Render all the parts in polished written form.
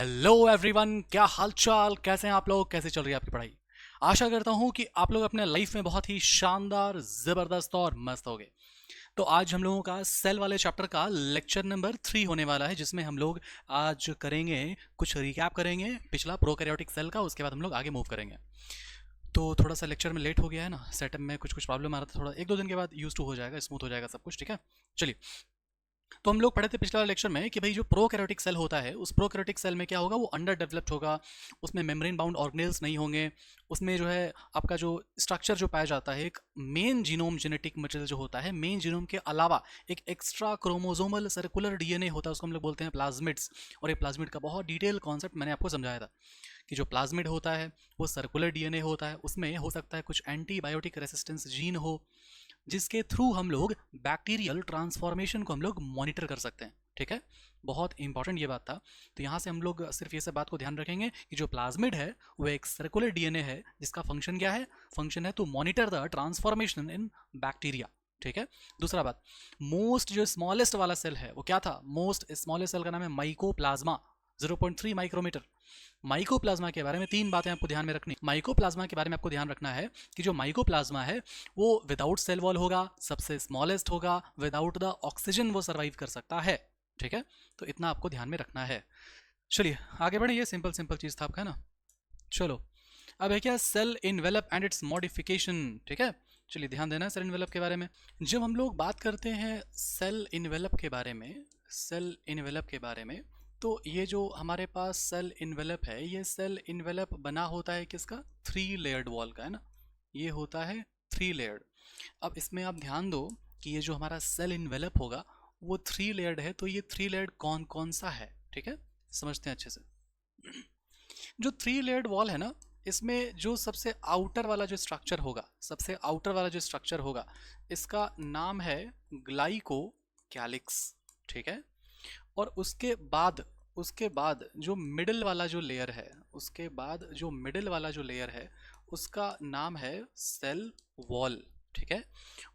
Hello everyone, क्या हालचाल, कैसे हैं आप लोग, कैसे चल रही है आपकी पढ़ाई। आशा करता हूं कि आप लोग अपने लाइफ में बहुत ही शानदार, जबरदस्त और मस्त होगे। तो आज हम लोगों का सेल वाले चैप्टर का लेक्चर नंबर 3 होने वाला है, जिसमें हम लोग आज करेंगे कुछ रिकैप करेंगे पिछला प्रोकैरियोटिक सेल का। उसके बाद हम लोग आगे मूव करेंगे। तो थोड़ा सा लेक्चर में लेट हो गया है ना, सेटअप में कुछ कुछ प्रॉब्लम आ रहा था, थोड़ा एक दो दिन के बाद यूज टू हो जाएगा, स्मूथ हो जाएगा सब कुछ, ठीक है। चलिए, तो हम लोग पढ़े थे पिछले वाले लेक्चर में कि भाई जो प्रोकैरियोटिक सेल होता है, उस प्रोकैरियोटिक सेल में क्या होगा, वो अंडर डेवलप्ड होगा। उसमें मेम्ब्रेन बाउंड ऑर्गेनेल्स नहीं होंगे। उसमें जो है आपका जो स्ट्रक्चर जो पाया जाता है, एक मेन जीनोम जेनेटिक मटेरियल जो होता है, मेन जीनोम के अलावा एक एक्स्ट्रा क्रोमोजोमल सर्कुलर डीएनए होता है, उसको हम लोग बोलते हैं प्लाज्मिड्स। और ये प्लाज्मिड का बहुत डिटेल कॉन्सेप्ट मैंने आपको समझाया था कि जो प्लाज्मिड होता है वो सर्कुलर डीएनए होता है। उसमें हो सकता है कुछ एंटीबायोटिक रेसिस्टेंस जीन हो, जिसके थ्रू हम लोग बैक्टीरियल ट्रांसफॉर्मेशन को हम लोग मॉनिटर कर सकते हैं, ठीक है। बहुत इंपॉर्टेंट ये बात था। तो यहाँ से हम लोग सिर्फ ये सब बात को ध्यान रखेंगे कि जो प्लाज्मिड है वो एक सर्कुलर डीएनए है, जिसका फंक्शन क्या है, फंक्शन है to monitor the transformation in bacteria, ठीक है। दूसरा बात, मोस्ट जो स्मॉलेस्ट वाला सेल है वो क्या था, मोस्ट स्मॉलेस्ट सेल का नाम है माइकोप्लाज्मा, 0.3 माइक्रोमीटर। माइकोप्लाज्मा के बारे में तीन बातें आपको ध्यान में रखनी। माइकोप्लाज्मा के बारे में आपको ध्यान रखना है कि जो माइकोप्लाज्मा है वो विदाउट सेल वॉल होगा, सबसे स्मॉलेस्ट होगा, विदाउट द ऑक्सीजन वो सर्वाइव कर सकता है, ठीक है। तो इतना आपको ध्यान में रखना है। चलिए आगे बढ़े, ये सिंपल सिंपल चीज था आपका, है ना। चलो, अब है क्या, cell envelope and its modification, ठीक है। चलिए ध्यान देना सेल इनवेलप के बारे में। जब हम लोग बात करते हैं सेल इनवेलप के बारे में, सेल इनवेलप के बारे में, तो ये जो हमारे पास सेल इनवेलप है, ये सेल इनवेलप बना होता है किसका, 3 लेयर्ड वॉल का, है ना। ये होता है 3 लेयर्ड। अब इसमें आप ध्यान दो कि ये जो हमारा सेल इनवेलप होगा वो 3 लेयर्ड है। तो ये 3 लेयर्ड कौन कौन सा है, ठीक है, समझते हैं अच्छे से। जो 3 लेयर्ड वॉल है ना, इसमें जो सबसे आउटर वाला जो स्ट्रक्चर होगा, सबसे आउटर वाला जो स्ट्रक्चर होगा, इसका नाम है ग्लाइको कैलिक्स, ठीक है। और उसके बाद जो मिडिल वाला जो लेयर है, उसके बाद जो मिडिल वाला जो लेयर है, उसका नाम है सेल वॉल, ठीक है।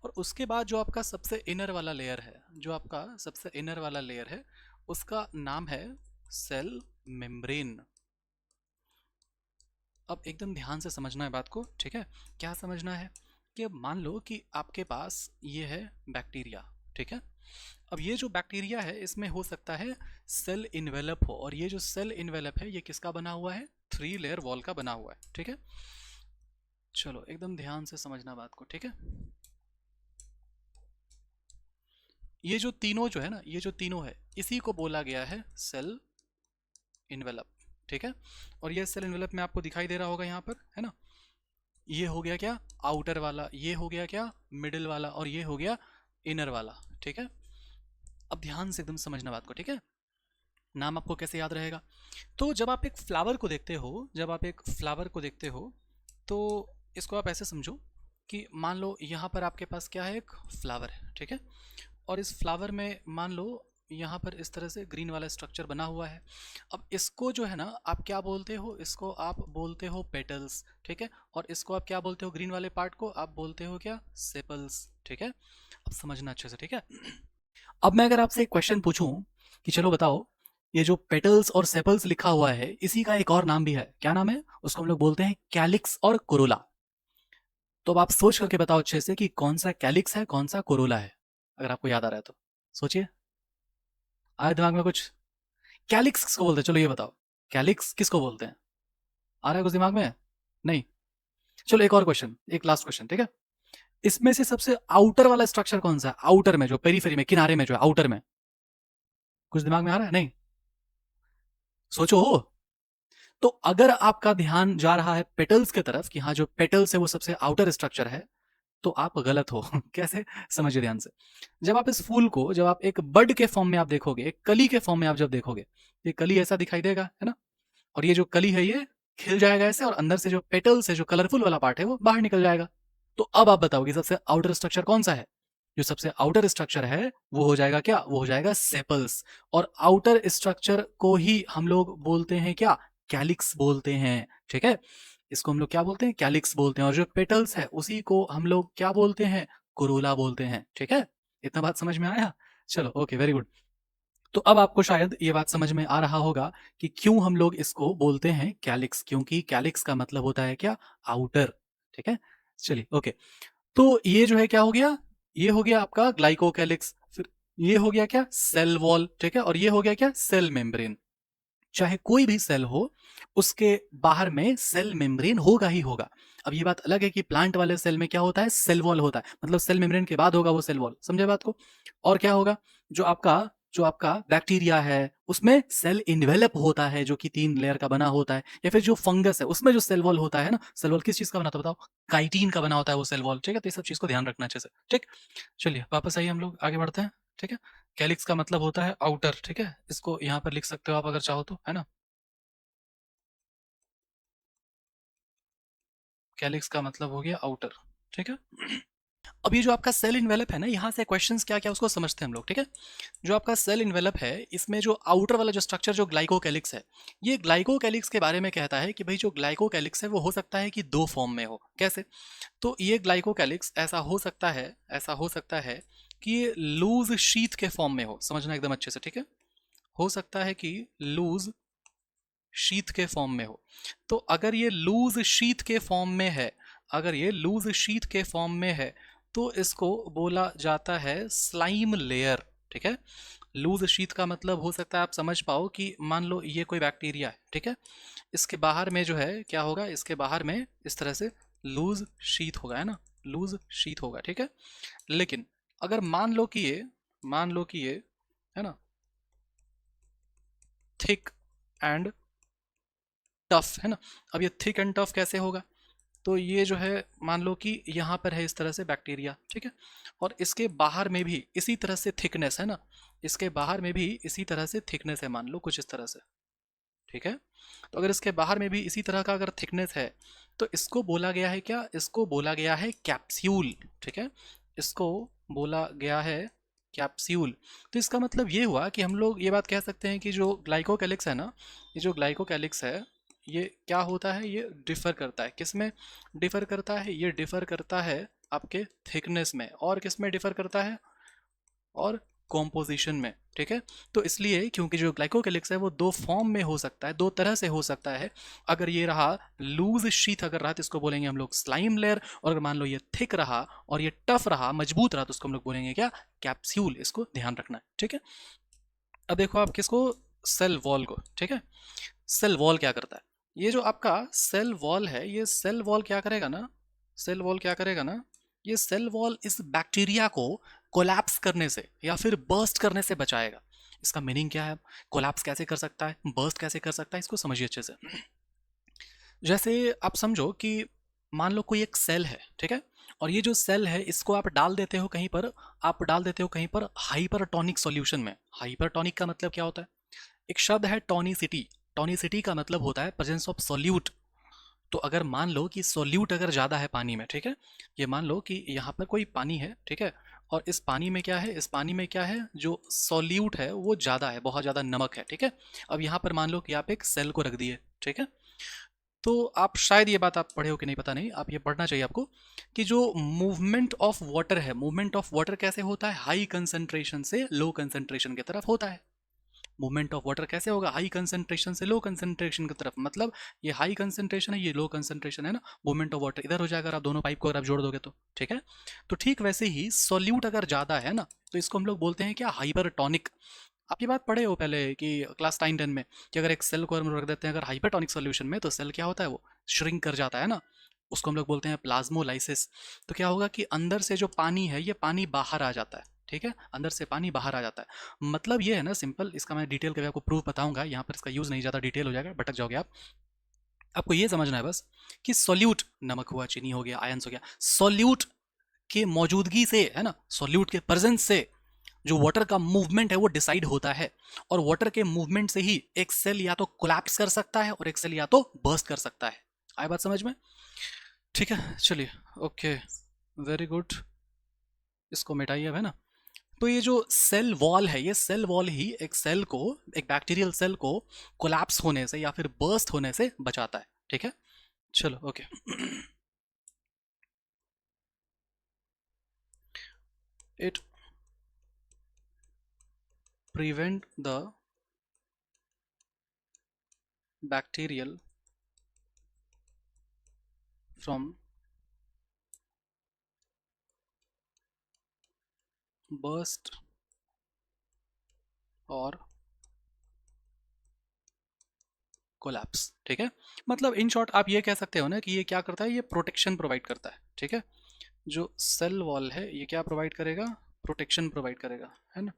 और उसके बाद जो आपका सबसे इनर वाला लेयर है, जो आपका सबसे इनर वाला लेयर है, उसका नाम है सेल मेम्ब्रेन। अब एकदम ध्यान से समझना है बात को, ठीक है। क्या समझना है कि अब मान लो कि आपके पास ये है बैक्टीरिया, ठीक है। अब ये जो बैक्टीरिया है, इसमें हो सकता है सेल इन्वेलप हो, और ये जो सेल इन्वेलप है ये किसका बना हुआ है, 3 लेयर वॉल का बना हुआ है, ठीक है। चलो एकदम ध्यान से समझना बात को, ठीक है। ये जो तीनों जो है ना, ये जो तीनों है, इसी को बोला गया है सेल इन्वेलप, ठीक है। और ये सेल इन्वेलप में आपको दिखाई दे रहा होगा यहाँ पर, है ना। ये हो गया क्या, आउटर वाला, ये हो गया क्या, मिडिल वाला, और ये हो गया इनर वाला, ठीक है। अब ध्यान से एकदम समझना बात को, ठीक है। नाम आपको कैसे याद रहेगा, तो जब आप एक फ्लावर को देखते हो, जब आप एक फ्लावर को देखते हो, तो इसको आप ऐसे समझो कि मान लो यहाँ पर आपके पास क्या है, एक फ्लावर है, ठीक है। और इस फ्लावर में मान लो यहाँ पर इस तरह से ग्रीन वाला स्ट्रक्चर बना हुआ है। अब इसको जो है ना, आप क्या बोलते हो, इसको आप बोलते हो पेटल्स, ठीक है। और इसको आप क्या बोलते हो, ग्रीन वाले पार्ट को आप बोलते हो क्या, सेपल्स, ठीक है। अब समझना अच्छे से, ठीक है। अब मैं अगर आपसे एक क्वेश्चन पूछूं कि चलो बताओ, ये जो पेटल्स और सेपल्स लिखा हुआ है, इसी का एक और नाम भी है, क्या नाम है, उसको हम लोग बोलते हैं कैलिक्स और कोरोला। तो अब आप सोच करके बताओ अच्छे से कि कौन सा कैलिक्स है, कौन सा कोरोला है, अगर आपको याद आ रहा है तो सोचिए। आए दिमाग में कुछ, कैलिक्स किसको बोलते हैं, चलो ये बताओ, कैलिक्स किसको बोलते हैं, आ रहा है कुछ दिमाग में, नहीं। चलो एक और क्वेश्चन, एक लास्ट क्वेश्चन, ठीक है। इसमें से सबसे आउटर वाला स्ट्रक्चर कौन सा है, आउटर में, जो पेरीफेरी में, किनारे में, जो है आउटर में, कुछ दिमाग में आ रहा है, नहीं, सोचो। तो अगर आपका ध्यान जा रहा है पेटल्स की तरफ कि हाँ जो पेटल्स है वो सबसे आउटर स्ट्रक्चर है, तो आप गलत हो। कैसे, समझिए ध्यान से। जब आप इस फूल को, जब आप एक बड के फॉर्म में आप देखोगे, एक कली के फॉर्म में आप जब देखोगे, ये कली ऐसा दिखाई देगा, है ना। और ये जो कली है ये खिल जाएगा ऐसे, और अंदर से जो पेटल्स है, जो कलरफुल वाला पार्ट है, वो बाहर निकल जाएगा। तो अब आप बताओ कि सबसे आउटर स्ट्रक्चर कौन सा है, जो सबसे आउटर स्ट्रक्चर है वो हो जाएगा क्या, वो हो जाएगा सेपल्स। और आउटर स्ट्रक्चर को ही हम लोग बोलते हैं क्या, कैलिक्स बोलते हैं, ठीक है। इसको हम लोग क्या बोलते हैं, कैलिक्स बोलते हैं। और जो पेटल्स है उसी को हम लोग क्या बोलते हैं, कोरोला बोलते हैं, ठीक है। इतना बात समझ में आया, चलो ओके, वेरी गुड। तो अब आपको शायद ये बात समझ में आ रहा होगा कि क्यों हम लोग इसको बोलते हैं कैलिक्स, क्योंकि कैलिक्स का मतलब होता है क्या, आउटर। ठीक है, चलिए ओके। तो ये जो है क्या हो गया, ये हो गया आपका ग्लाइकोकैलिक्स, फिर ये हो गया क्या, सेल वॉल। ठीक है, और ये हो गया क्या, सेल मेम्ब्रेन। चाहे कोई भी सेल हो, उसके बाहर में सेल मेम्ब्रेन होगा ही होगा। अब ये बात अलग है कि प्लांट वाले सेल में क्या होता है, सेल वॉल होता है, मतलब सेल मेम्ब्रेन के बाद होगा वो सेल वॉल, समझे बात को। और क्या होगा, जो आपका बैक्टीरिया है उसमें सेल इन्वेलप होता है, जो कि 3 लेयर का बना होता है। या फिर जो फंगस है उसमें जो सेल वॉल होता है ना, सेल वॉल किस चीज का बना होता है बताओ, काइटिन का बना होता है वो सेल वॉल। ठीक है, तो ये सब चीज को ध्यान रखना अच्छे से। ठीक, चलिए वापस आइए, हम लोग आगे बढ़ते हैं। ठीक है, कैलिक्स का मतलब होता है आउटर। ठीक है, इसको यहाँ पर लिख सकते हो आप अगर चाहो तो, है ना। कैलिक्स का मतलब हो गया आउटर। ठीक है, अब ये जो आपका सेल इन्वेलप है ना, यहाँ से क्वेश्चंस क्या क्या उसको समझते हैं हम लोग। ठीक है, जो आपका सेल इन्वेलप है, इसमें जो आउटर वाला जो स्ट्रक्चर जो ग्लाइकोकैलिक्स है, ये ग्लाइकोकैलिक्स के बारे में कहता है कि भाई जो ग्लाइकोकैलिक्स है वो हो सकता है कि 2 फॉर्म में हो। कैसे, तो ये ग्लाइकोकैलिक्स ऐसा हो सकता है कि ये लूज शीथ के फॉर्म में हो, समझना एकदम अच्छे से। ठीक है, हो सकता है कि लूज शीथ के फॉर्म में हो। तो अगर ये लूज शीथ के फॉर्म में है, अगर ये लूज शीथ के फॉर्म में है, तो इसको बोला जाता है स्लाइम लेयर। ठीक है, लूज शीथ का मतलब हो सकता है आप समझ पाओ कि मान लो ये कोई बैक्टीरिया है। ठीक है, इसके बाहर में जो है क्या होगा, इसके बाहर में इस तरह से लूज शीथ होगा, है ना, लूज शीथ होगा। ठीक है, लेकिन अगर मान लो कि ये है ना, थिक एंड टफ है ना। अब ये थिक एंड टफ कैसे होगा, तो ये जो है मान लो कि यहाँ पर है इस तरह से बैक्टीरिया। ठीक है, और इसके बाहर में भी इसी तरह से थिकनेस है ना, इसके बाहर में भी इसी तरह से थिकनेस है, मान लो कुछ इस तरह से। ठीक है, तो अगर इसके बाहर में भी इसी तरह का अगर थिकनेस है, तो इसको बोला गया है क्या, इसको बोला गया है कैप्स्यूल। ठीक है, इसको बोला गया है कैप्स्यूल। तो इसका मतलब ये हुआ कि हम लोग ये बात कह सकते हैं कि जो ग्लाइकोकैलिक्स है ना, ये जो ग्लाइकोकैलिक्स है, ये क्या होता है, ये डिफर करता है, किस में डिफर करता है, ये डिफर करता है आपके थिकनेस में, और किस में डिफर करता है, और कॉम्पोजिशन में। ठीक है, तो इसलिए क्योंकि जो ग्लाइकोकैलिक्स है वो 2 फॉर्म में हो सकता है, 2 तरह से हो सकता है। अगर ये रहा लूज शीथ अगर रहा तो इसको बोलेंगे हम लोग स्लाइम लेयर, और अगर मान लो ये थिक रहा और ये टफ रहा, मजबूत रहा, तो उसको हम लोग बोलेंगे क्या, कैप्स्यूल। इसको ध्यान रखना है। ठीक है, अब देखो आप किसको, सेल वॉल को। ठीक है, सेल वॉल क्या करता है, ये जो आपका सेल वॉल है, ये सेल वॉल क्या करेगा ना, सेल वॉल क्या करेगा ना, ये सेल वॉल इस बैक्टीरिया को कोलैप्स करने से या फिर बर्स्ट करने से बचाएगा। इसका मीनिंग क्या है, कोलैप्स कैसे कर सकता है, बर्स्ट कैसे कर सकता है, इसको समझिए अच्छे से। जैसे आप समझो कि मान लो कोई एक सेल है। ठीक है, और ये जो सेल है इसको आप डाल देते हो कहीं पर, आप डाल देते हो कहीं पर हाइपरटोनिक सॉल्यूशन में। हाइपरटोनिक का मतलब क्या होता है, एक शब्द है टॉनिसिटी। टॉनिसिटी का मतलब होता है प्रेजेंस ऑफ सॉल्यूट। तो अगर मान लो कि सॉल्यूट अगर ज़्यादा है पानी में, ठीक है, ये मान लो कि यहाँ पर कोई पानी है। ठीक है, और इस पानी में क्या है, इस पानी में क्या है, जो सॉल्यूट है वो ज़्यादा है, बहुत ज़्यादा नमक है। ठीक है, अब यहाँ पर मान लो कि आप एक सेल को रख दिए। ठीक है, तो आप शायद ये बात आप पढ़े हो कि नहीं पता नहीं, आप ये पढ़ना चाहिए आपको कि जो मूवमेंट ऑफ वाटर है, मूवमेंट ऑफ वाटर कैसे होता है, हाई कंसंट्रेशन से लो कंसंट्रेशन की तरफ होता है। मूवमेंट ऑफ वाटर कैसे होगा, हाई कंसंट्रेशन से लो कंसंट्रेशन की तरफ, मतलब ये हाई कंसंट्रेशन है, ये लो कंसंट्रेशन है ना, मूवमेंट ऑफ वाटर इधर हो जाएगा अगर आप दोनों पाइप को अगर आप जोड़ दोगे तो। ठीक है, तो ठीक वैसे ही सॉल्यूट अगर ज़्यादा है ना, तो इसको हम लोग बोलते हैं क्या, हाइपरटोनिक। आप ये बात पढ़े हो पहले कि क्लास 9-10 में, कि अगर एक सेल को हम रख देते हैं अगर हाइपरटोनिक सॉल्यूशन में, तो सेल क्या होता है, वो श्रिंक कर जाता है ना, उसको हम लोग बोलते हैं प्लाज्मोलाइसिस। तो क्या होगा कि अंदर से जो पानी है ये पानी बाहर आ जाता है। ठीक है, अंदर से पानी बाहर आ जाता है। मतलब ये है ना सिंपल, इसका मैं डिटेल कभी आपको प्रूफ बताऊंगा, यहाँ पर इसका यूज़ नहीं, ज़्यादा डिटेल हो जाएगा, भटक जाओगे आप। आपको ये समझना है बस कि सॉल्यूट, नमक हुआ, चीनी हो गया, आयंस हो गया, सॉल्यूट के मौजूदगी से, है ना, सॉल्यूट के प्रेजेंस से जो वाटर का मूवमेंट है वो डिसाइड होता है। और वाटर के मूवमेंट से ही एक सेल या तो कोलैप्स कर सकता है और एक सेल या तो बर्स्ट कर सकता है। आए बात समझ में। ठीक है, चलिए, ओके, वेरी गुड, इसको मिटाइए अब, है ना। तो ये जो सेल वॉल है, ये सेल वॉल ही एक सेल को, एक बैक्टीरियल सेल को कोलैप्स होने से या फिर बर्स्ट होने से बचाता है। ठीक है, चलो okay. It prevent the bacterial from burst और कोलैप्स। ठीक है, मतलब इन शॉर्ट आप ये कह सकते हो ना कि ये क्या करता है, ये प्रोटेक्शन प्रोवाइड करता है। ठीक है, जो सेल वॉल है ये क्या प्रोवाइड करेगा, प्रोटेक्शन प्रोवाइड करेगा, है ना।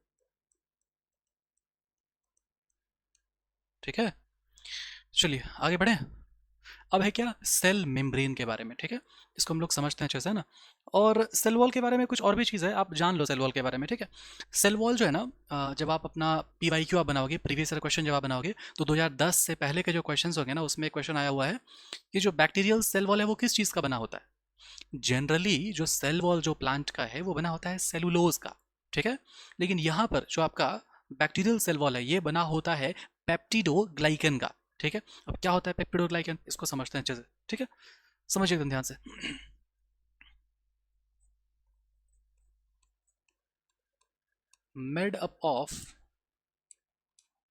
ठीक है, चलिए आगे बढ़े। अब है क्या, सेल मेम्ब्रेन के बारे में। ठीक है, इसको हम लोग समझते हैं अच्छे से ना। और सेल वॉल के बारे में कुछ और भी चीज़ है, आप जान लो सेल वॉल के बारे में। ठीक है, सेल वॉल जो है ना, जब आप अपना PYQ आप बनाओगे, प्रीवियस ईयर क्वेश्चन जब आप बनाओगे, तो 2010 से पहले के जो क्वेश्चन होंगे ना, उसमें क्वेश्चन आया हुआ है कि जो बैक्टीरियल सेल वॉल है वो किस चीज़ का बना होता है। जनरली जो सेल वॉल जो प्लांट का है वो बना होता है सेलुलोज का। ठीक है, लेकिन यहाँ पर जो आपका बैक्टीरियल सेल वॉल है ये बना होता है पेप्टिडोग्लाइकन का। ठीक है, अब क्या होता है पेप्टिडोग्लाइकन, इसको समझते हैं अच्छे से। ठीक है, समझिए एकदम ध्यान से। Made up of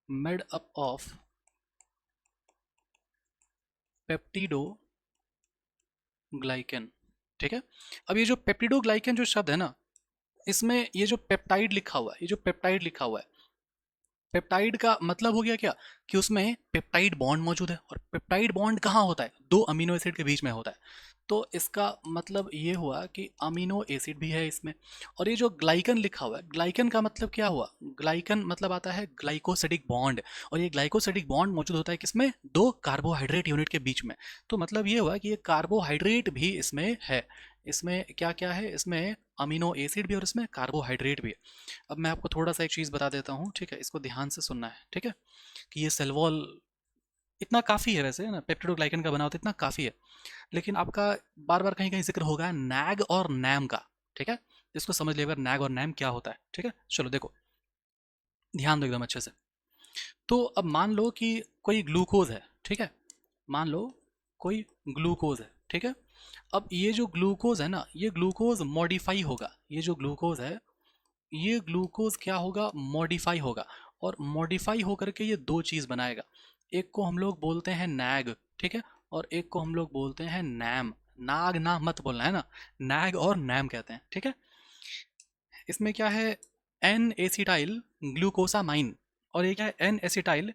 made up of peptidoglycan. ठीक है, अब ये जो पेप्टिडोग्लाइकन जो शब्द है ना, इसमें ये जो पेप्टाइड लिखा हुआ है, ये जो पेप्टाइड लिखा हुआ है, पेप्टाइड का मतलब हो गया क्या कि उसमें पेप्टाइड बॉन्ड मौजूद है। और पेप्टाइड बॉन्ड कहाँ होता है, दो अमीनो एसिड के बीच में होता है। तो इसका मतलब ये हुआ कि अमीनो एसिड भी है इसमें। और ये जो ग्लाइकन लिखा हुआ है, ग्लाइकन का मतलब क्या हुआ, ग्लाइकन मतलब आता है ग्लाइकोसिडिक बॉन्ड। और ये ग्लाइकोसिडिक बॉन्ड मौजूद होता है किसमें, दो कार्बोहाइड्रेट यूनिट के बीच में। तो मतलब ये हुआ कि ये कार्बोहाइड्रेट भी इसमें है। इसमें क्या क्या है, इसमें अमीनो एसिड भी और इसमें कार्बोहाइड्रेट भी है। अब मैं आपको थोड़ा सा एक चीज़ बता देता हूँ, ठीक है, इसको ध्यान से सुनना है। ठीक है, कि ये सेल वॉल इतना काफ़ी है वैसे, है ना, पेप्टिडोग्लाइकन का बना होता है, इतना काफ़ी है। लेकिन आपका बार बार कहीं कहीं जिक्र होगा नैग और नैम का। ठीक है, इसको समझ लिएगा नैग और नैम क्या होता है। ठीक है, चलो देखो, ध्यान दो एकदम अच्छे से। तो अब मान लो कि कोई ग्लूकोज है। ठीक है, मान लो कोई ग्लूकोज है। ठीक है, अब ये जो ग्लूकोज है ना, ये ग्लूकोज मॉडिफाई होगा। ये जो ग्लूकोज है, ये ग्लूकोज क्या होगा, मॉडिफाई होगा। और मॉडिफाई होकर के ये दो चीज़ बनाएगा। एक को हम लोग बोलते हैं नैग। ठीक है, और एक को हम लोग बोलते हैं नैम। नाग ना मत बोलना, है ना, नैग और नैम कहते हैं। ठीक है, इसमें क्या है, एन एसिटाइल ग्लूकोसामाइन। और ये क्या है, N acetyl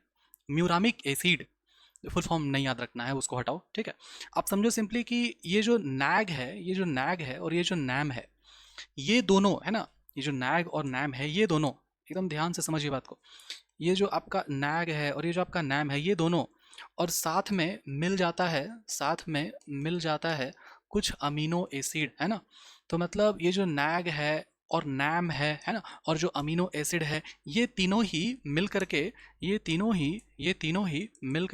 muramic acid. Full form नहीं याद रखना है, उसको हटाओ। ठीक है, आप समझो सिंपली कि ये जो नैग है, ये जो नैग है और ये जो नैम है, ये दोनों है ना, ये जो नैग और नैम है, ये दोनों एकदम ध्यान से समझिए बात को। ये जो आपका नैग है और ये जो आपका नैम है, ये दोनों और साथ में मिल जाता है, साथ में मिल जाता है कुछ अमीनो एसिड, है ना। तो मतलब ये जो नैग है और नैम है ना, और जो अमीनो एसिड है, ये तीनों ही मिल करके, ये तीनों ही मिल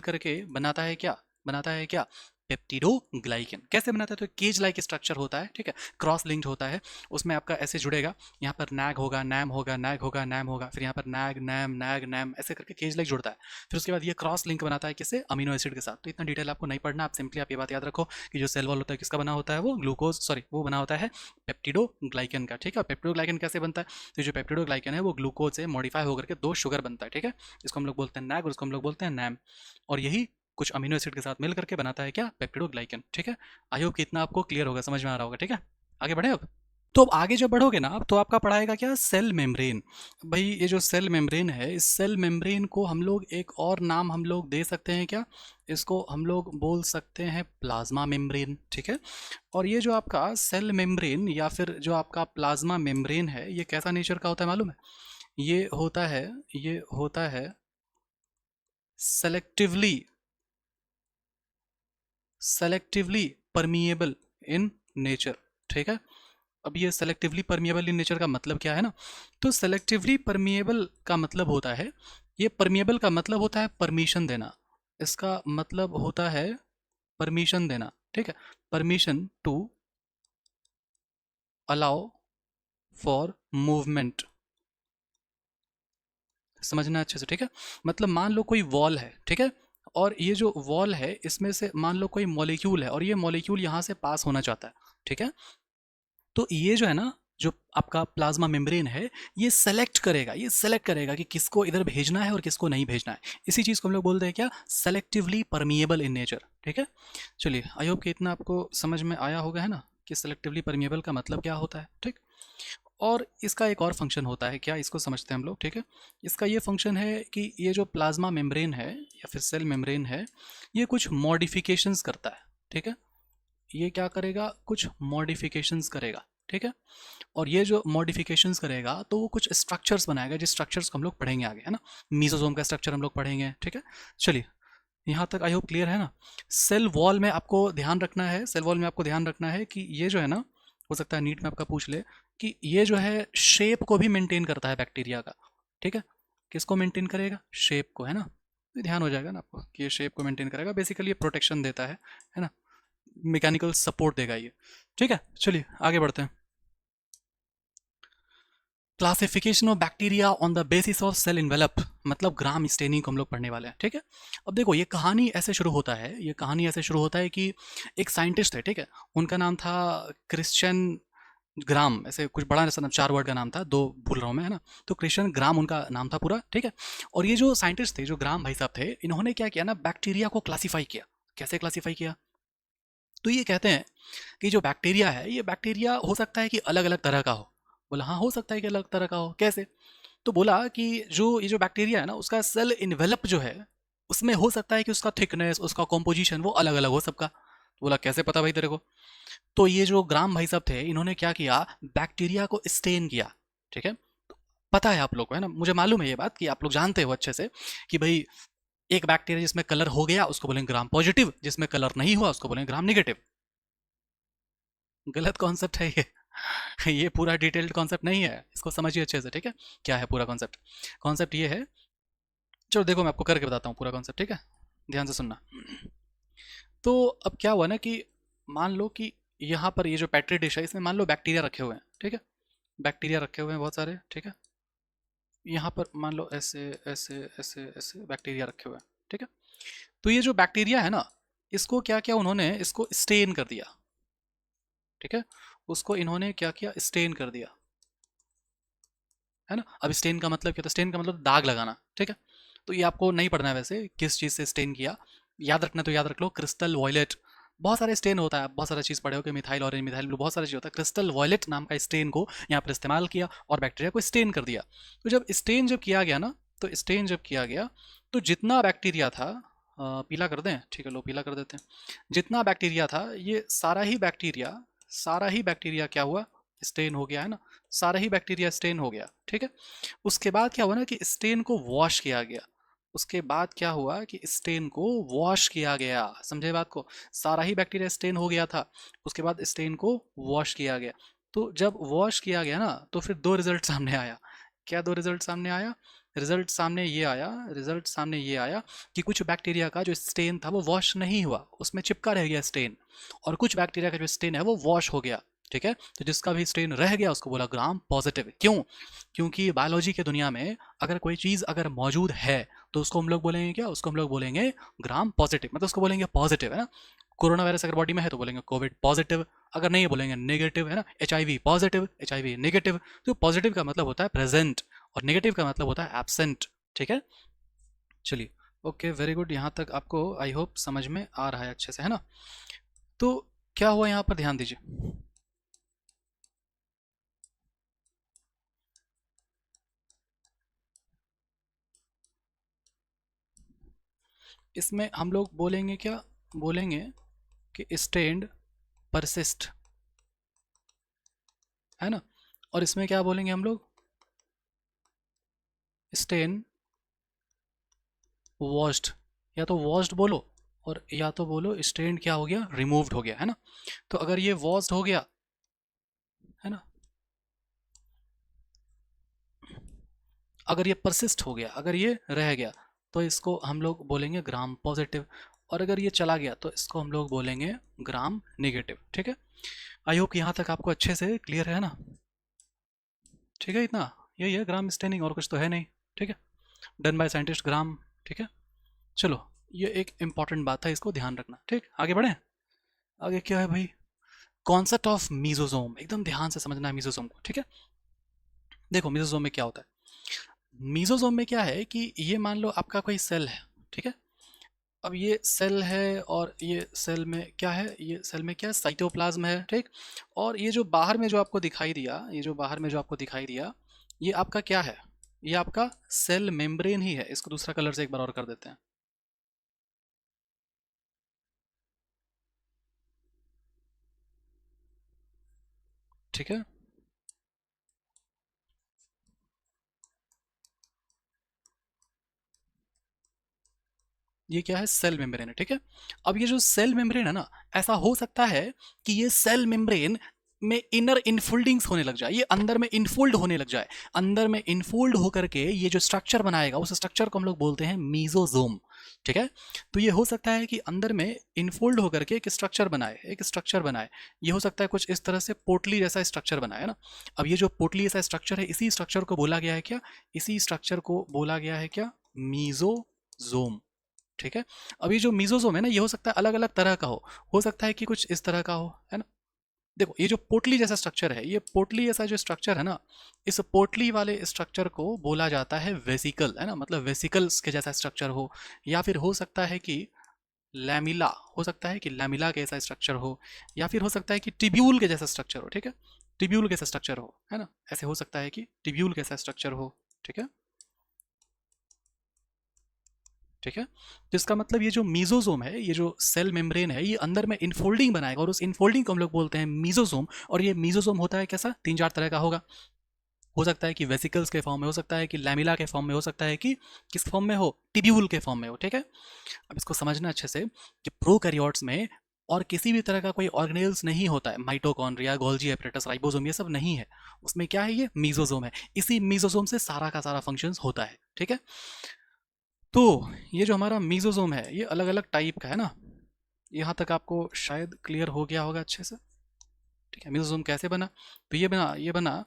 करके बनाता है क्या, बनाता है क्या, पेप्टिडोग्लाइकन। कैसे बनाता है, तो केज लाइक स्ट्रक्चर होता है। ठीक है, क्रॉस लिंक्ड होता है, उसमें आपका ऐसे जुड़ेगा, यहाँ पर नैग होगा, नैम होगा, नैग होगा, नैम होगा, फिर यहाँ पर नैग नैम नैग नैम ऐसे करके केज लाइक जुड़ता है। फिर उसके बाद ये क्रॉस लिंक बनाता है किससे, अमीनो एसिड के साथ। तो इतना डिटेल आपको नहीं पढ़ना, आप सिंपली आप ये बात याद रखो कि जो सेल वॉल होता है किसका बना होता है, वो ग्लूकोज सॉरी वो बना होता है पेप्टिडोग्लाइकन का। ठीक है, पेप्टिडोग्लाइकन कैसे बनता है, तो जो पेप्टिडोग्लाइकन है वो ग्लूकोज से मॉडिफाई होकर के दो शुगर बनता है। ठीक है, इसको हम लोग बोलते हैं नैग और इसको हम लोग बोलते हैं नैम। और यही कुछ अमीनो एसिड के साथ मिल करके बनाता है क्या, पेप्टिडोग्लाइकन। ठीक है, आई होप कि इतना आपको क्लियर होगा, समझ में आ रहा होगा। ठीक है, आगे बढ़े अब। तो अब आगे जब बढ़ोगे ना, तो आपका पढ़ाएगा क्या, सेल मेम्ब्रेन। भाई ये जो सेल मेम्ब्रेन है, इस सेल मेम्ब्रेन को हम लोग एक और नाम हम लोग दे सकते हैं क्या, इसको हम लोग बोल सकते हैं प्लाज्मा मेम्ब्रेन। ठीक है, और ये जो आपका सेल मेम्ब्रेन या फिर जो आपका प्लाज्मा मेम्ब्रेन है, ये कैसा नेचर का होता है मालूम है, ये होता है selectively selectively permeable in nature. ठीक है, अब ये सेलेक्टिवली परमिएबल इन नेचर का मतलब क्या है ना, तो सेलेक्टिवली परमिएबल का मतलब होता है, ये परमिएबल का मतलब होता है परमिशन देना। इसका मतलब होता है परमिशन देना। ठीक है, permission to allow for movement, समझना अच्छे से। ठीक है, मतलब मान लो कोई वॉल है। ठीक है, और ये जो वॉल है इसमें से मान लो कोई मॉलिक्यूल है और ये मॉलिक्यूल यहाँ से पास होना चाहता है। ठीक है, तो ये जो है ना, जो आपका प्लाज्मा मेम्ब्रेन है, ये सेलेक्ट करेगा कि किसको इधर भेजना है और किसको नहीं भेजना है। इसी चीज़ को हम लोग बोलते हैं क्या, सेलेक्टिवली परमिएबल इन नेचर। ठीक है, चलिए आई होप कि इतना आपको समझ में आया होगा, है ना, कि सेलेक्टिवली परमिएबल का मतलब क्या होता है। ठीक, और इसका एक और फंक्शन होता है, क्या, इसको समझते हैं हम लोग। ठीक है, इसका ये फंक्शन है कि ये जो प्लाज्मा मेम्ब्रेन है या फिर सेल मेम्ब्रेन है, ये कुछ मॉडिफिकेशंस करता है। ठीक है, ये क्या करेगा, कुछ मॉडिफिकेशंस करेगा। ठीक है, और ये जो मॉडिफिकेशंस करेगा तो वो कुछ स्ट्रक्चर्स बनाएगा, जिस स्ट्रक्चर्स को हम लोग पढ़ेंगे आगे, है ना। मीसोसोम का स्ट्रक्चर हम लोग पढ़ेंगे। ठीक है, चलिए यहाँ तक आई होप क्लियर है ना। सेल वॉल में आपको ध्यान रखना है, सेल वॉल में आपको ध्यान रखना है कि ये जो है ना, हो सकता है नीट में आपका पूछ ले कि ये जो है शेप को भी मेंटेन करता है बैक्टीरिया का। ठीक है, किसको मेंटेन करेगा, शेप को, है ना। तो ध्यान हो जाएगा ना आपको कि ये शेप को मेंटेन करेगा, बेसिकली ये प्रोटेक्शन देता है ना, मैकेनिकल सपोर्ट देगा ये। ठीक है, चलिए आगे बढ़ते हैं। Classification of bacteria on the basis of cell envelope, मतलब ग्राम स्टेनिंग को हम लोग पढ़ने वाले हैं। ठीक है, अब देखो ये कहानी ऐसे शुरू होता है, ये कहानी ऐसे शुरू होता है कि एक साइंटिस्ट थे। ठीक है, उनका नाम था क्रिश्चियन ग्राम, ऐसे कुछ बड़ा ऐसा नाम, 4 वर्ड का नाम था, दो भूल रहा हूँ मैं, है ना। तो क्रिश्चियन ग्राम उनका नाम था पूरा। ठीक है, और ये जो साइंटिस्ट थे, जो ग्राम भाई साहब थे, इन्होंने क्या किया ना, बैक्टीरिया को क्लासीफाई किया। कैसे क्लासीफाई किया, तो ये कहते हैं कि जो बैक्टीरिया है, ये बैक्टीरिया हो सकता है कि अलग अलग तरह का हो। बोला हाँ, हो सकता है कि अलग तरह का हो। कैसे, तो बोला कि जो ये जो बैक्टीरिया है ना, उसका सेल इन्वेलप जो है, उसमें हो सकता है कि उसका थिकनेस, उसका कॉम्पोजिशन वो अलग अलग हो सबका। तो बोला कैसे पता भाई तेरे को, तो ये जो ग्राम भाई साहब थे, इन्होंने क्या किया, बैक्टीरिया को स्टेन किया। ठीक है, तो पता है आप लोग को, है ना, मुझे मालूम है ये बात कि आप लोग जानते हो अच्छे से कि भाई एक बैक्टीरिया जिसमें कलर हो गया उसको बोलेंगे ग्राम पॉजिटिव, जिसमें कलर नहीं हुआ उसको बोलेंगे ग्राम नेगेटिव। गलत कॉन्सेप्ट है ये। ये पूरा डिटेल्ड कॉन्सेप्ट नहीं है, इसको समझिए अच्छे से। ठीक है, क्या है पूरा कॉन्सेप्ट, कॉन्सेप्ट ये है, चलो देखो मैं आपको करके बताता हूँ पूरा कॉन्सेप्ट। ठीक है, ध्यान से सुनना। तो अब क्या हुआ ना कि मान लो कि यहाँ पर ये जो पैट्री डिश है, इसमें मान लो बैक्टीरिया रखे हुए हैं। ठीक है, बैक्टीरिया रखे हुए हैं बहुत सारे। ठीक है, यहाँ पर मान लो ऐसे ऐसे ऐसे ऐसे बैक्टीरिया रखे हुए हैं। ठीक है, तो ये जो बैक्टीरिया है ना, इसको क्या किया उन्होंने, इसको स्टेन कर दिया। ठीक है, उसको इन्होंने क्या किया, स्टेन कर दिया, है ना। अब स्टेन का मतलब क्या था, स्टेन का मतलब दाग लगाना। ठीक है, तो ये आपको नहीं पढ़ना है वैसे, किस चीज़ से स्टेन किया, याद रखना तो याद रख लो, क्रिस्टल वॉयलेट। बहुत सारे स्टेन होता है, बहुत सारा चीज़ पढ़े हो कि मिथाइल ऑरेंज, मिथाइल ब्लू, बहुत सारी चीज़ होता है। क्रिस्टल वॉयलेट नाम का स्टेन को यहाँ पर इस्तेमाल किया और बैक्टीरिया को स्टेन कर दिया। तो जब स्टेन जब किया गया ना, तो स्टेन जब किया गया, तो जितना बैक्टीरिया था, पीला कर दें, ठीक है लो पीला कर देते हैं, जितना बैक्टीरिया था, ये सारा ही बैक्टीरिया क्या हुआ, स्टेन हो गया, है ना। सारा ही बैक्टीरिया स्टेन हो गया। ठीक है, उसके बाद क्या हुआ ना कि स्टेन को वॉश किया गया। उसके बाद क्या हुआ कि स्टेन को वॉश किया गया, समझे बात को। सारा ही बैक्टीरिया स्टेन हो गया था, उसके बाद स्टेन को वॉश किया गया। तो जब वॉश किया गया ना, तो फिर दो रिजल्ट सामने आया। क्या दो रिजल्ट सामने आया, रिजल्ट सामने ये आया कि कुछ बैक्टीरिया का जो स्टेन था वो वॉश नहीं हुआ, उसमें चिपका रह गया स्टेन, और कुछ बैक्टीरिया का जो स्टेन है वो वॉश हो गया। ठीक है, तो जिसका भी स्टेन रह गया उसको बोला ग्राम पॉजिटिव। क्यों, क्योंकि बायोलॉजी के दुनिया में अगर कोई चीज़ अगर मौजूद है तो उसको हम लोग बोलेंगे क्या, उसको हम लोग बोलेंगे ग्राम पॉजिटिव, मतलब उसको बोलेंगे पॉजिटिव, है ना। कोरोना वायरस अगर बॉडी में है तो बोलेंगे कोविड पॉजिटिव, अगर नहीं बोलेंगे नेगेटिव, है ना। HIV positive, HIV negative. तो पॉजिटिव का मतलब होता है प्रेजेंट और नेगेटिव का मतलब होता है एब्सेंट। ठीक है, चलिए ओके वेरी गुड, यहाँ तक आपको आई होप समझ में आ रहा है अच्छे से, है ना। तो क्या हुआ यहाँ पर, ध्यान दीजिए। इसमें हम लोग बोलेंगे क्या, बोलेंगे कि स्टेन्ड परसिस्ट, है ना। और इसमें क्या बोलेंगे हम लोग, स्टेन वॉश्ड, या तो वॉश्ड बोलो और या तो बोलो स्टेन क्या हो गया, रिमूव्ड हो गया, है ना। तो अगर ये वॉश्ड हो गया, है ना, अगर ये परसिस्ट हो गया, अगर ये रह गया, तो इसको हम लोग बोलेंगे ग्राम पॉजिटिव, और अगर ये चला गया तो इसको हम लोग बोलेंगे ग्राम नेगेटिव। ठीक है, आई होप यहाँ तक आपको अच्छे से क्लियर है ना। ठीक है, इतना यही है ग्राम स्टेनिंग, और कुछ तो है नहीं। ठीक है, डन बाय साइंटिस्ट ग्राम। ठीक है, चलो ये एक इंपॉर्टेंट बात है, इसको ध्यान रखना। ठीक, आगे बढ़े, आगे क्या है भाई, कॉन्सेप्ट ऑफ मीजोजोम, एकदम ध्यान से समझना है मीजोजोम को, ठीक है। देखो मीजोजोम में क्या होता है। मीजोजोम में क्या है कि ये मान लो आपका कोई सेल है, ठीक है। अब ये सेल है और ये सेल में क्या है, ये सेल में क्या है, साइटोप्लाज्म है, ठीक। और ये जो बाहर में जो आपको दिखाई दिया, ये जो बाहर में जो आपको दिखाई दिया, ये आपका क्या है, ये आपका सेल मेम्ब्रेन ही है। इसको दूसरा कलर से एक बार और कर देते हैं, ठीक है। ये क्या है, सेल मेम्ब्रेन है, ठीक है। अब ये जो सेल मेम्ब्रेन है ना, ऐसा हो सकता है कि ये सेल मेम्ब्रेन में इनर इनफोल्डिंग्स होने लग जाए, ये अंदर में इनफोल्ड होने लग जाए। अंदर में इनफोल्ड होकर के ये जो स्ट्रक्चर बनाएगा, उस स्ट्रक्चर को हम लोग बोलते हैं मीजोजोम, ठीक है। तो ये हो सकता है कि अंदर में इनफोल्ड होकर के एक स्ट्रक्चर बनाए, एक स्ट्रक्चर बनाए। ये हो सकता है कुछ इस तरह से पोटली जैसा स्ट्रक्चर बनाए ना। अब ये जो पोटली जैसा स्ट्रक्चर है, इसी स्ट्रक्चर को बोला गया है क्या, इसी स्ट्रक्चर को बोला गया है क्या, मीजोजोम, ठीक है। अब ये जो मीजोजोम है ना, ये हो सकता है अलग अलग तरह का हो सकता है कि कुछ इस तरह का हो, है ना। देखो ये जो पोटली जैसा स्ट्रक्चर है, ये पोटली जैसा जो स्ट्रक्चर है ना, इस पोटली वाले स्ट्रक्चर को बोला जाता है वेसिकल, है ना, मतलब वेसिकल्स के जैसा स्ट्रक्चर हो। या फिर हो सकता है कि लैमिला, हो सकता है कि लैमिला के जैसा स्ट्रक्चर हो। या फिर हो सकता है कि टिब्यूल के जैसा स्ट्रक्चर हो, ठीक है, टिब्यूल के जैसा स्ट्रक्चर हो, है ना। ऐसे हो सकता है कि टिब्यूल के जैसा स्ट्रक्चर हो, ठीक है, ठीक है। तो इसका मतलब ये जो मीजोजोम है, ये जो सेल मेम्ब्रेन है, ये अंदर में इनफोल्डिंग बनाएगा और उस इनफोल्डिंग को हम लोग बोलते हैं मीजोजोम। और ये मीजोजोम होता है कैसा, तीन चार तरह का होगा। हो सकता है कि वेसिकल्स के फॉर्म में, हो सकता है कि लैमिला के फॉर्म में, हो सकता है कि किस फॉर्म में हो, टिब्यूल के फॉर्म में हो, ठीक है। अब इसको समझना अच्छे से कि प्रोकैरियोट्स में और किसी भी तरह का कोई ऑर्गेनेल्स नहीं होता है, माइटोकॉन्ड्रिया, गोल्जी एपरेटस, राइबोसोम, ये सब नहीं है। उसमें क्या है, ये मीजोजोम है। इसी मीजोजोम से सारा का सारा फंक्शंस होता है, ठीक है। तो ये जो हमारा मीजोजोम है, ये अलग अलग टाइप का है ना। यहाँ तक आपको शायद क्लियर हो गया होगा अच्छे से, ठीक है। मीजोजोम कैसे बना, तो ये बना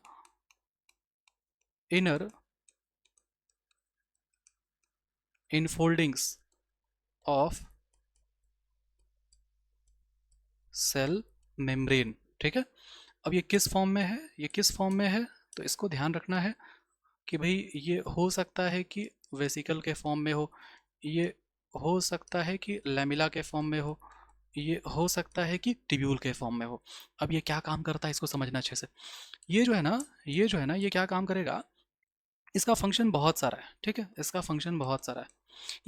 inner infoldings of cell membrane, ठीक है। अब ये किस फॉर्म में है, ये किस फॉर्म में है, तो इसको ध्यान रखना है कि भाई ये हो सकता है कि वेसिकल के फॉर्म में हो, ये हो सकता है कि लैमिला के फॉर्म में हो, ये हो सकता है कि टिब्यूल के फॉर्म में हो। अब ये क्या काम करता है, इसको समझना अच्छे से। ये जो है ना, ये जो है ना, ये क्या काम करेगा, इसका फंक्शन बहुत सारा है, ठीक है, इसका फंक्शन बहुत सारा है।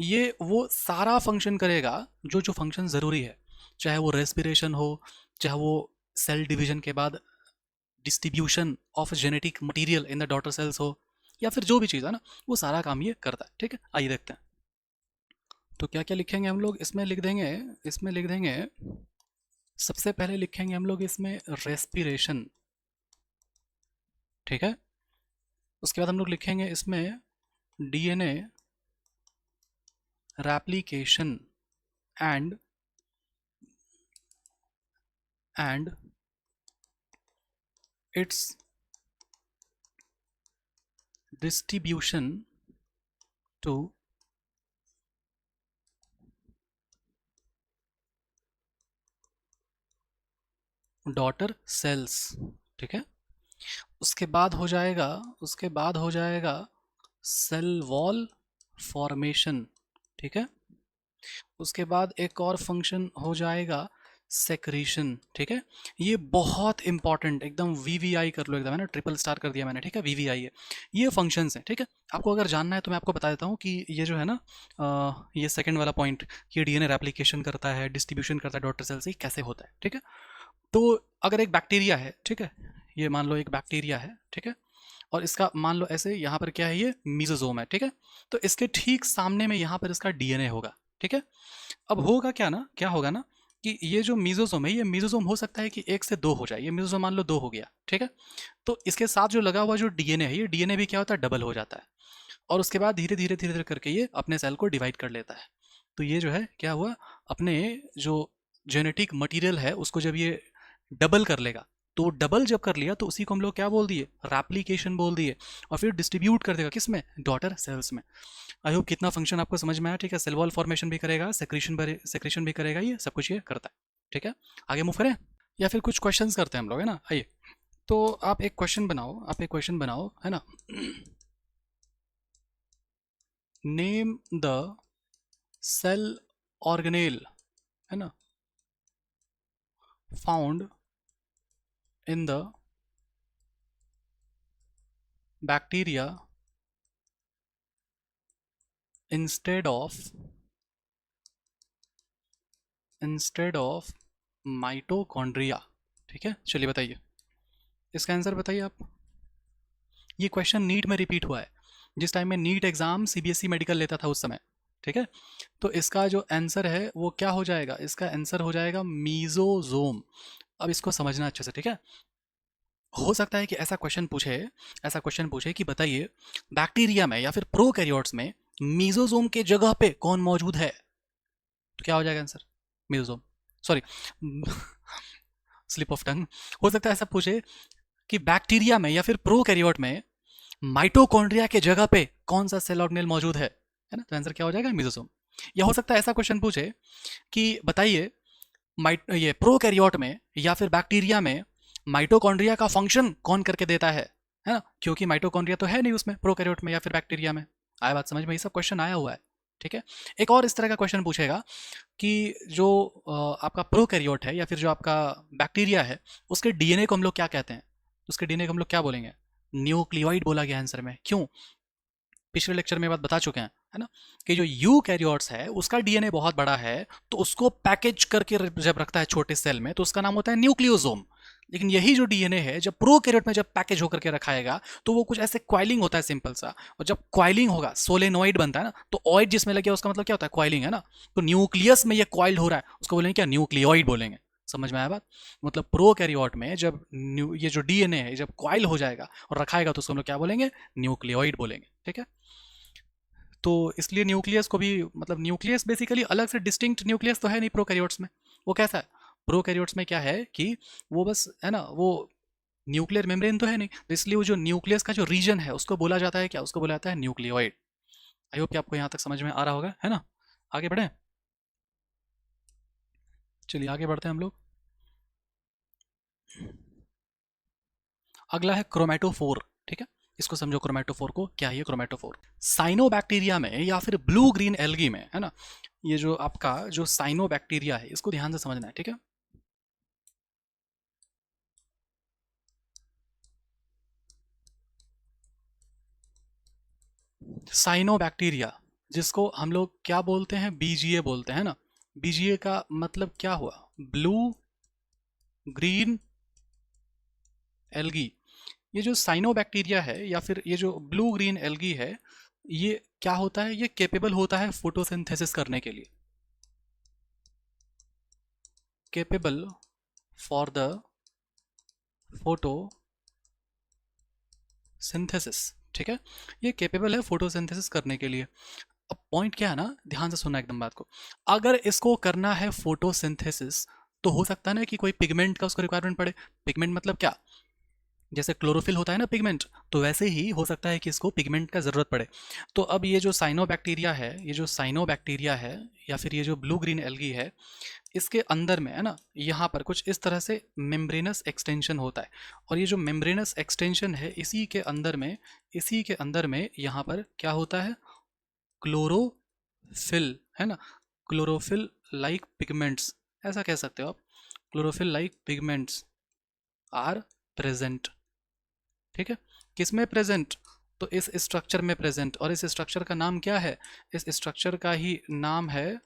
ये वो सारा फंक्शन करेगा जो जो फंक्शन ज़रूरी है, चाहे वो रेस्पिरेशन हो, चाहे वो सेल डिवीजन के बाद distribution of genetic material in the daughter cells हो, या फिर जो भी चीज़ है ना, वो सारा काम ये करता है, ठीक है। आइए देखते हैं। तो क्या क्या लिखेंगे हम लोग इसमें, लिख देंगे, इसमें लिख देंगे, सबसे पहले लिखेंगे हम लोग इसमें रेस्पिरेशन, ठीक है। उसके बाद हम लोग लिखेंगे इसमें DNA replication and and its distribution to daughter cells, ठीक है। उसके बाद हो जाएगा, उसके बाद हो जाएगा सेल वॉल फॉर्मेशन, ठीक है। उसके बाद एक और फंक्शन हो जाएगा सेक्रीशन, ठीक है। ये बहुत इंपॉर्टेंट, एकदम वीवीआई कर लो, एकदम है ना, ट्रिपल स्टार कर दिया मैंने, ठीक है, वीवीआई है। ये फंक्शंस हैं, ठीक है। आपको अगर जानना है तो मैं आपको बता देता हूँ कि ये जो है ना, ये सेकंड वाला पॉइंट, ये डीएनए रेप्लिकेशन करता है, डिस्ट्रीब्यूशन करता है डॉटर सेल से, कैसे होता है, ठीक है। तो अगर एक बैक्टीरिया है, ठीक है, ये मान लो एक बैक्टीरिया है, ठीक है, और इसका मान लो ऐसे यहाँ पर क्या है, ये मीजोजोम है, ठीक है। तो इसके ठीक सामने में यहाँ पर इसका डीएनए होगा, ठीक है। अब होगा क्या ना, क्या होगा ना, कि ये जो मीजोजोम है, ये मीजोजोम हो सकता है कि एक से दो हो जाए, ये मीजोजोम मान लो दो हो गया, ठीक है। तो इसके साथ जो लगा हुआ जो डीएनए है, ये डीएनए भी क्या होता है, डबल हो जाता है। और उसके बाद धीरे धीरे धीरे धीरे करके ये अपने सेल को डिवाइड कर लेता है। तो ये जो है क्या हुआ, अपने जो जेनेटिक मटेरियल है उसको जब ये डबल कर लेगा, तो डबल जब कर लिया तो उसी को हम लोग क्या बोल दिए, रैप्लिकेशन बोल दिए। और फिर डिस्ट्रीब्यूट कर देगा किस में, डॉटर सेल्स में। आई होप कितना फंक्शन आपको समझ में आया, ठीक है। सेल वॉल फॉर्मेशन भी करेगा, सेक्रेशन भी करेगा, ये सब कुछ ये करता है, ठीक है। आगे मूव करें। या फिर कुछ क्वेश्चंस करते हैं हम लोग, है ना। आइए, तो आप एक क्वेश्चन बनाओ, है ना। नेम द सेल ऑर्गेनेल, है ना, found in the bacteria instead of mitochondria. ठीक है, चलिए बताइए, इसका आंसर बताइए आप। ये क्वेश्चन नीट में रिपीट हुआ है, जिस टाइम में नीट एग्जाम सीबीएसई मेडिकल लेता था उस समय। ठीक है, तो इसका जो आंसर है वो क्या हो जाएगा, इसका आंसर हो जाएगा मीजोजोम। अब इसको समझना अच्छे से, ठीक है। हो सकता है कि ऐसा क्वेश्चन पूछे कि बताइए बैक्टीरिया में या फिर प्रोकैरियोट्स में मीजोजोम के जगह पे कौन मौजूद है, तो क्या हो जाएगा answer, mesosome. Sorry, slip of tongue. हो सकता है ऐसा पूछे कि बैक्टीरिया में या फिर प्रोकैरियोट में माइटोकॉन्ड्रिया के जगह पे कौन सा सेल ऑर्गेनेल मौजूद है ना, तो आंसर क्या हो जाएगा, मीजोसोम। या हो सकता है ऐसा क्वेश्चन पूछे कि बताइए ये प्रोकैरियोट में या फिर बैक्टीरिया में माइटोकॉन्ड्रिया का फंक्शन कौन करके देता है ना, क्योंकि माइटोकॉन्ड्रिया तो है नहीं उसमें प्रोकैरियोट में या फिर बैक्टीरिया में। आया बात समझ में, ये सब क्वेश्चन आया हुआ है। ठीक है, एक और इस तरह का क्वेश्चन पूछेगा कि जो आपका प्रोकैरियोट है या फिर जो आपका बैक्टीरिया है, उसके डीएनए को हम लोग क्या कहते हैं, उसके डीएनए को हम लोग क्या बोलेंगे, न्यूक्लियोइड बोला गया आंसर में। क्यों, पिछले लेक्चर में ये बात बता चुके हैं, है ना, कि जो यू कैरियोट्स है उसका डीएनए बहुत बड़ा है, तो उसको पैकेज करके जब रखता है छोटे सेल में तो उसका नाम होता है न्यूक्लियोसोम। लेकिन यही जो डीएनए है जब प्रोकैरियोट में जब पैकेज होकर के रखाएगा तो वो कुछ ऐसे क्वाइलिंग होता है सिंपल सा, और जब क्वाइलिंग होगा सोलेनोइड बनता है ना, तो ऑइड जिसमें लगे उसका मतलब क्या होता है, क्वाइलिंग, है ना। तो न्यूक्लियस में ये क्वाइल्ड हो रहा है, उसको बोलेंगे क्या, न्यूक्लियोइड बोलेंगे। समझ में आया बात, मतलब प्रोकैरियोट में जब ये जो डीएनए है जब क्वाइल हो जाएगा और रखाएगा तो उसको हम लोग क्या बोलेंगे, न्यूक्लियोइड बोलेंगे। ठीक है, तो इसलिए न्यूक्लियस को भी, मतलब न्यूक्लियस बेसिकली अलग से डिस्टिंक्ट न्यूक्लियस तो है नहीं प्रोकैरियोट्स में। वो कैसा है, प्रोकैरियोट्स में क्या है कि वो बस, है ना, वो न्यूक्लियर मेम्ब्रेन तो है नहीं, तो इसलिए वो जो न्यूक्लियस का जो रीजन है उसको बोला जाता है क्या, उसको बोला जाता है न्यूक्लियोइड। आई होप कि आपको यहाँ तक समझ में आ रहा होगा, है ना। आगे बढ़े, चलिए आगे बढ़ते हैं हम लोग। अगला है क्रोमेटोफोर। ठीक है, इसको समझो, क्रोमेटोफोर को क्या है, ये क्रोमेटोफोर साइनोबैक्टीरिया में या फिर ब्लू ग्रीन एल्गी में, है ना, ये जो आपका जो साइनोबैक्टीरिया है इसको ध्यान से समझना है। ठीक है, साइनोबैक्टीरिया, जिसको हम लोग क्या बोलते हैं, बीजीए बोलते हैं ना। बीजीए का मतलब क्या हुआ, ब्लू ग्रीन एल्गी। ये जो साइनोबैक्टीरिया है या फिर ये जो ब्लू ग्रीन एल्गी है, ये क्या होता है, ये केपेबल होता है फोटोसिंथेसिस करने के लिए, केपेबल फॉर द फोटोसिंथेसिस। ठीक है, ये केपेबल है फोटोसिंथेसिस करने के लिए। अब पॉइंट क्या है ना, ध्यान से सुनना एकदम बात को। अगर इसको करना है फोटोसिंथेसिस तो हो सकता है ना कि कोई पिगमेंट का उसको रिक्वायरमेंट पड़े। पिगमेंट मतलब क्या, जैसे क्लोरोफिल होता है ना पिगमेंट, तो वैसे ही हो सकता है कि इसको पिगमेंट का ज़रूरत पड़े। तो अब ये जो साइनोबैक्टीरिया है, ये जो साइनोबैक्टीरिया है या फिर ये जो ब्लू ग्रीन एल्गी है, इसके अंदर में, है ना, यहाँ पर कुछ इस तरह से मेम्ब्रेनस एक्सटेंशन होता है। और ये जो मेम्ब्रेनस एक्सटेंशन है इसी के अंदर में यहाँ पर क्या होता है, क्लोरोफिल, है ना, क्लोरोफिल लाइक पिगमेंट्स, ऐसा कह सकते हो आप, chlorophyll like pigments are present. ठीक है, किसमें प्रेजेंट, तो इस स्ट्रक्चर में प्रेजेंट। और इस स्ट्रक्चर का नाम क्या है, इस स्ट्रक्चर का ही नाम है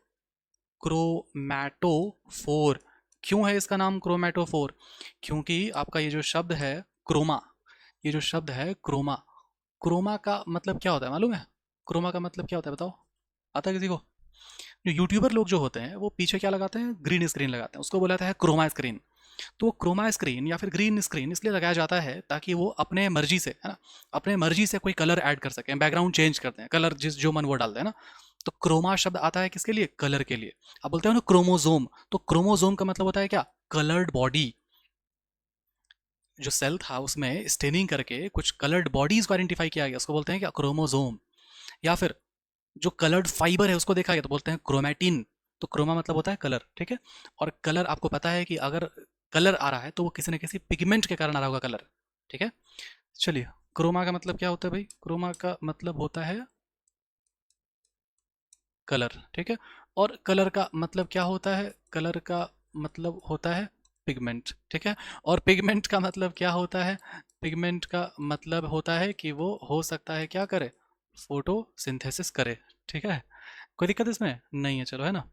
क्रोमैटोफोर। क्यों है इसका नाम क्रोमैटोफोर, क्योंकि आपका ये जो शब्द है क्रोमा, ये जो शब्द है क्रोमा, क्रोमा का मतलब क्या होता है मालूम है, क्रोमा का मतलब क्या होता है बताओ, आता है किसी को। जो यूट्यूबर लोग जो होते हैं वो पीछे क्या लगाते हैं, ग्रीन स्क्रीन लगाते हैं, उसको बोला जाता है क्रोमा स्क्रीन। तो वो क्रोमा स्क्रीन या फिर ग्रीन स्क्रीन इसलिए लगाया जाता है ताकि वो अपने मर्जी से, है ना, अपने मर्जी से कोई कलर ऐड कर सकें, बैकग्राउंड चेंज करते हैं, कलर जिस जो मन वो डालते हैं ना। तो क्रोमा शब्द आता है किसके लिए, कलर के लिए। अब बोलते हैं ना क्रोमोजोम, तो क्रोमोजोम का मतलब होता है क्या, कलर्ड बॉडी। जो सेल था उसमें स्टेनिंग करके कुछ कलर्ड बॉडीज को आइडेंटिफाई किया गया, उसको बोलते हैं क्या, क्रोमोजोम। या फिर जो कलर्ड फाइबर है उसको देखा गया तो बोलते हैं क्रोमैटिन। तो क्रोमा मतलब होता है कलर। ठीक है, और कलर आपको पता है कि अगर कलर आ रहा है तो वो किसी न किसी पिगमेंट के कारण आ रहा होगा कलर। ठीक है, चलिए, क्रोमा का मतलब क्या होता है भाई? क्रोमा का मतलब होता है कलर। ठीक है, और कलर का मतलब क्या होता है? कलर का मतलब होता है पिगमेंट। ठीक है, और पिगमेंट का मतलब क्या होता है? पिगमेंट का मतलब होता है कि वो हो सकता है क्या करे? फोटोसिंथेसिस करे। ठीक है, कोई दिक्कत इसमें नहीं है, चलो, है ना।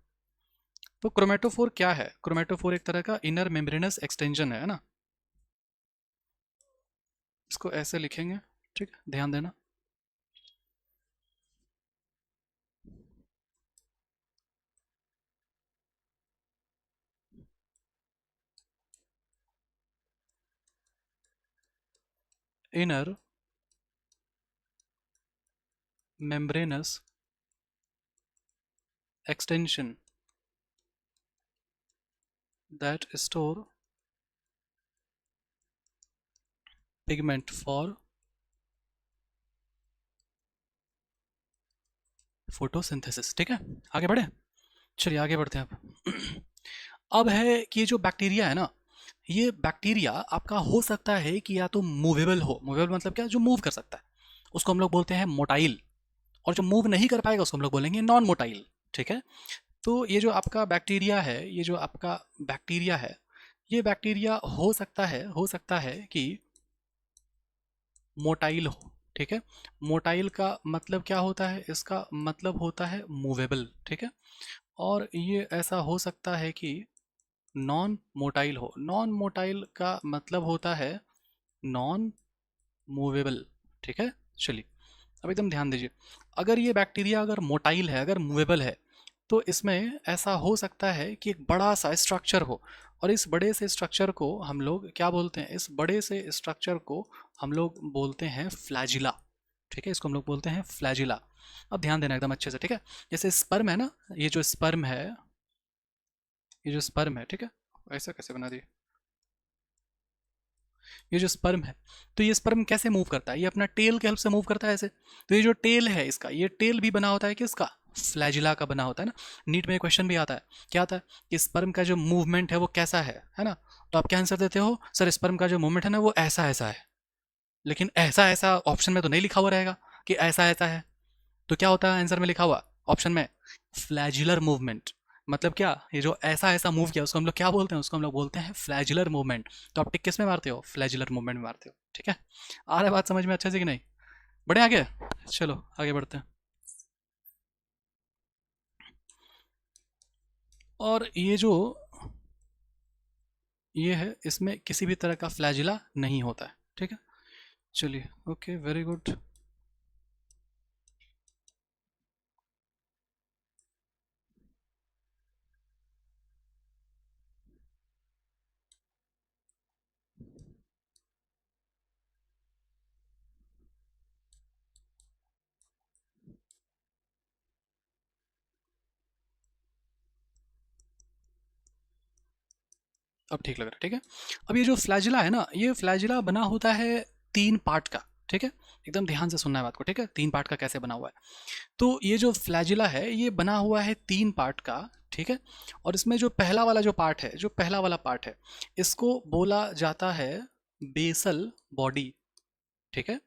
तो क्रोमेटोफोर क्या है? क्रोमेटोफोर एक तरह का इनर मेम्ब्रेनस एक्सटेंशन है ना। इसको ऐसे लिखेंगे, ठीक है, ध्यान देना। Inner membranes extension that store pigment for photosynthesis. ठीक है, आगे बढ़े, चलिए आगे बढ़ते हैं अब। अब है कि ये जो बैक्टीरिया है ना, ये बैक्टीरिया आपका हो सकता है कि या तो मूवेबल हो। मूवेबल मतलब क्या? जो मूव कर सकता है उसको हम लोग बोलते हैं मोटाइल, और जो मूव नहीं कर पाएगा उसको हम लोग बोलेंगे नॉन मोटाइल। ठीक है, तो ये जो आपका बैक्टीरिया है, ये जो आपका बैक्टीरिया है, ये बैक्टीरिया हो सकता है कि मोटाइल हो। ठीक है, मोटाइल का मतलब क्या होता है? इसका मतलब होता है मूवेबल। ठीक है, और ये ऐसा हो सकता है कि नॉन मोटाइल हो। नॉन मोटाइल का मतलब होता है नॉन मूवेबल। ठीक है, चलिए, अब एकदम ध्यान दीजिए। अगर ये बैक्टीरिया अगर मोटाइल है, अगर मूवेबल है, तो इसमें ऐसा हो सकता है कि एक बड़ा सा स्ट्रक्चर हो, और इस बड़े से स्ट्रक्चर को हम लोग क्या बोलते हैं? इस बड़े से स्ट्रक्चर को हम लोग बोलते हैं फ्लैजिला। ठीक है, इसको हम लोग बोलते हैं फ्लैजिला। अब ध्यान देना एकदम अच्छे से, ठीक है। जैसे स्पर्म है ना, ये जो स्पर्म है, ये जो स्पर्म है, ठीक है, ऐसा कैसे बना दिए? ये जो स्पर्म है, तो ये स्पर्म कैसे मूव करता है? ये अपना टेल के हेल्प से मूव करता है ऐसे। तो ये जो टेल है इसका, ये टेल भी बना होता है किसका? फ्लैजिला का बना होता है ना। नीट में क्वेश्चन भी आता है, क्या आता है कि स्पर्म का जो मूवमेंट है वो कैसा है ना। तो आप क्या आंसर देते हो? सर स्पर्म का जो मूवमेंट है ना वो ऐसा ऐसा है। लेकिन ऐसा ऐसा ऑप्शन में तो नहीं लिखा हुआ रहेगा कि ऐसा ऐसा है। तो क्या होता है आंसर में लिखा हुआ ऑप्शन में? Flagellar movement. मतलब क्या? ये जो ऐसा ऐसा मूव किया उसको हम लोग क्या बोलते हैं? उसको हम लोग बोलते हैं फ्लैजुलर मूवमेंट। तो आप टिक किस में मारते हो? फ्लैजुलर मूवमेंट में मारते हो। ठीक है, आ रहा है बात समझ में अच्छे से कि नहीं? बढ़े आगे, चलो आगे बढ़ते हैं। और ये जो ये है, इसमें किसी भी तरह का फ्लैजिला नहीं होता है। ठीक है, चलिए, ओके, वेरी गुड। अब ठीक लग रहा है, ठीक है। अब ये जो फ्लैजिला है ना, ये फ्लैजिला बना होता है 3 पार्ट का। ठीक है, एकदम ध्यान से सुनना है बात को, ठीक है। 3 पार्ट का कैसे बना हुआ है? तो ये जो फ्लैजिला है ये बना हुआ है 3 पार्ट का। ठीक है, और इसमें जो पहला वाला जो पार्ट है, जो पहला वाला पार्ट है, इसको बोला जाता है बेसल बॉडी। ठीक है,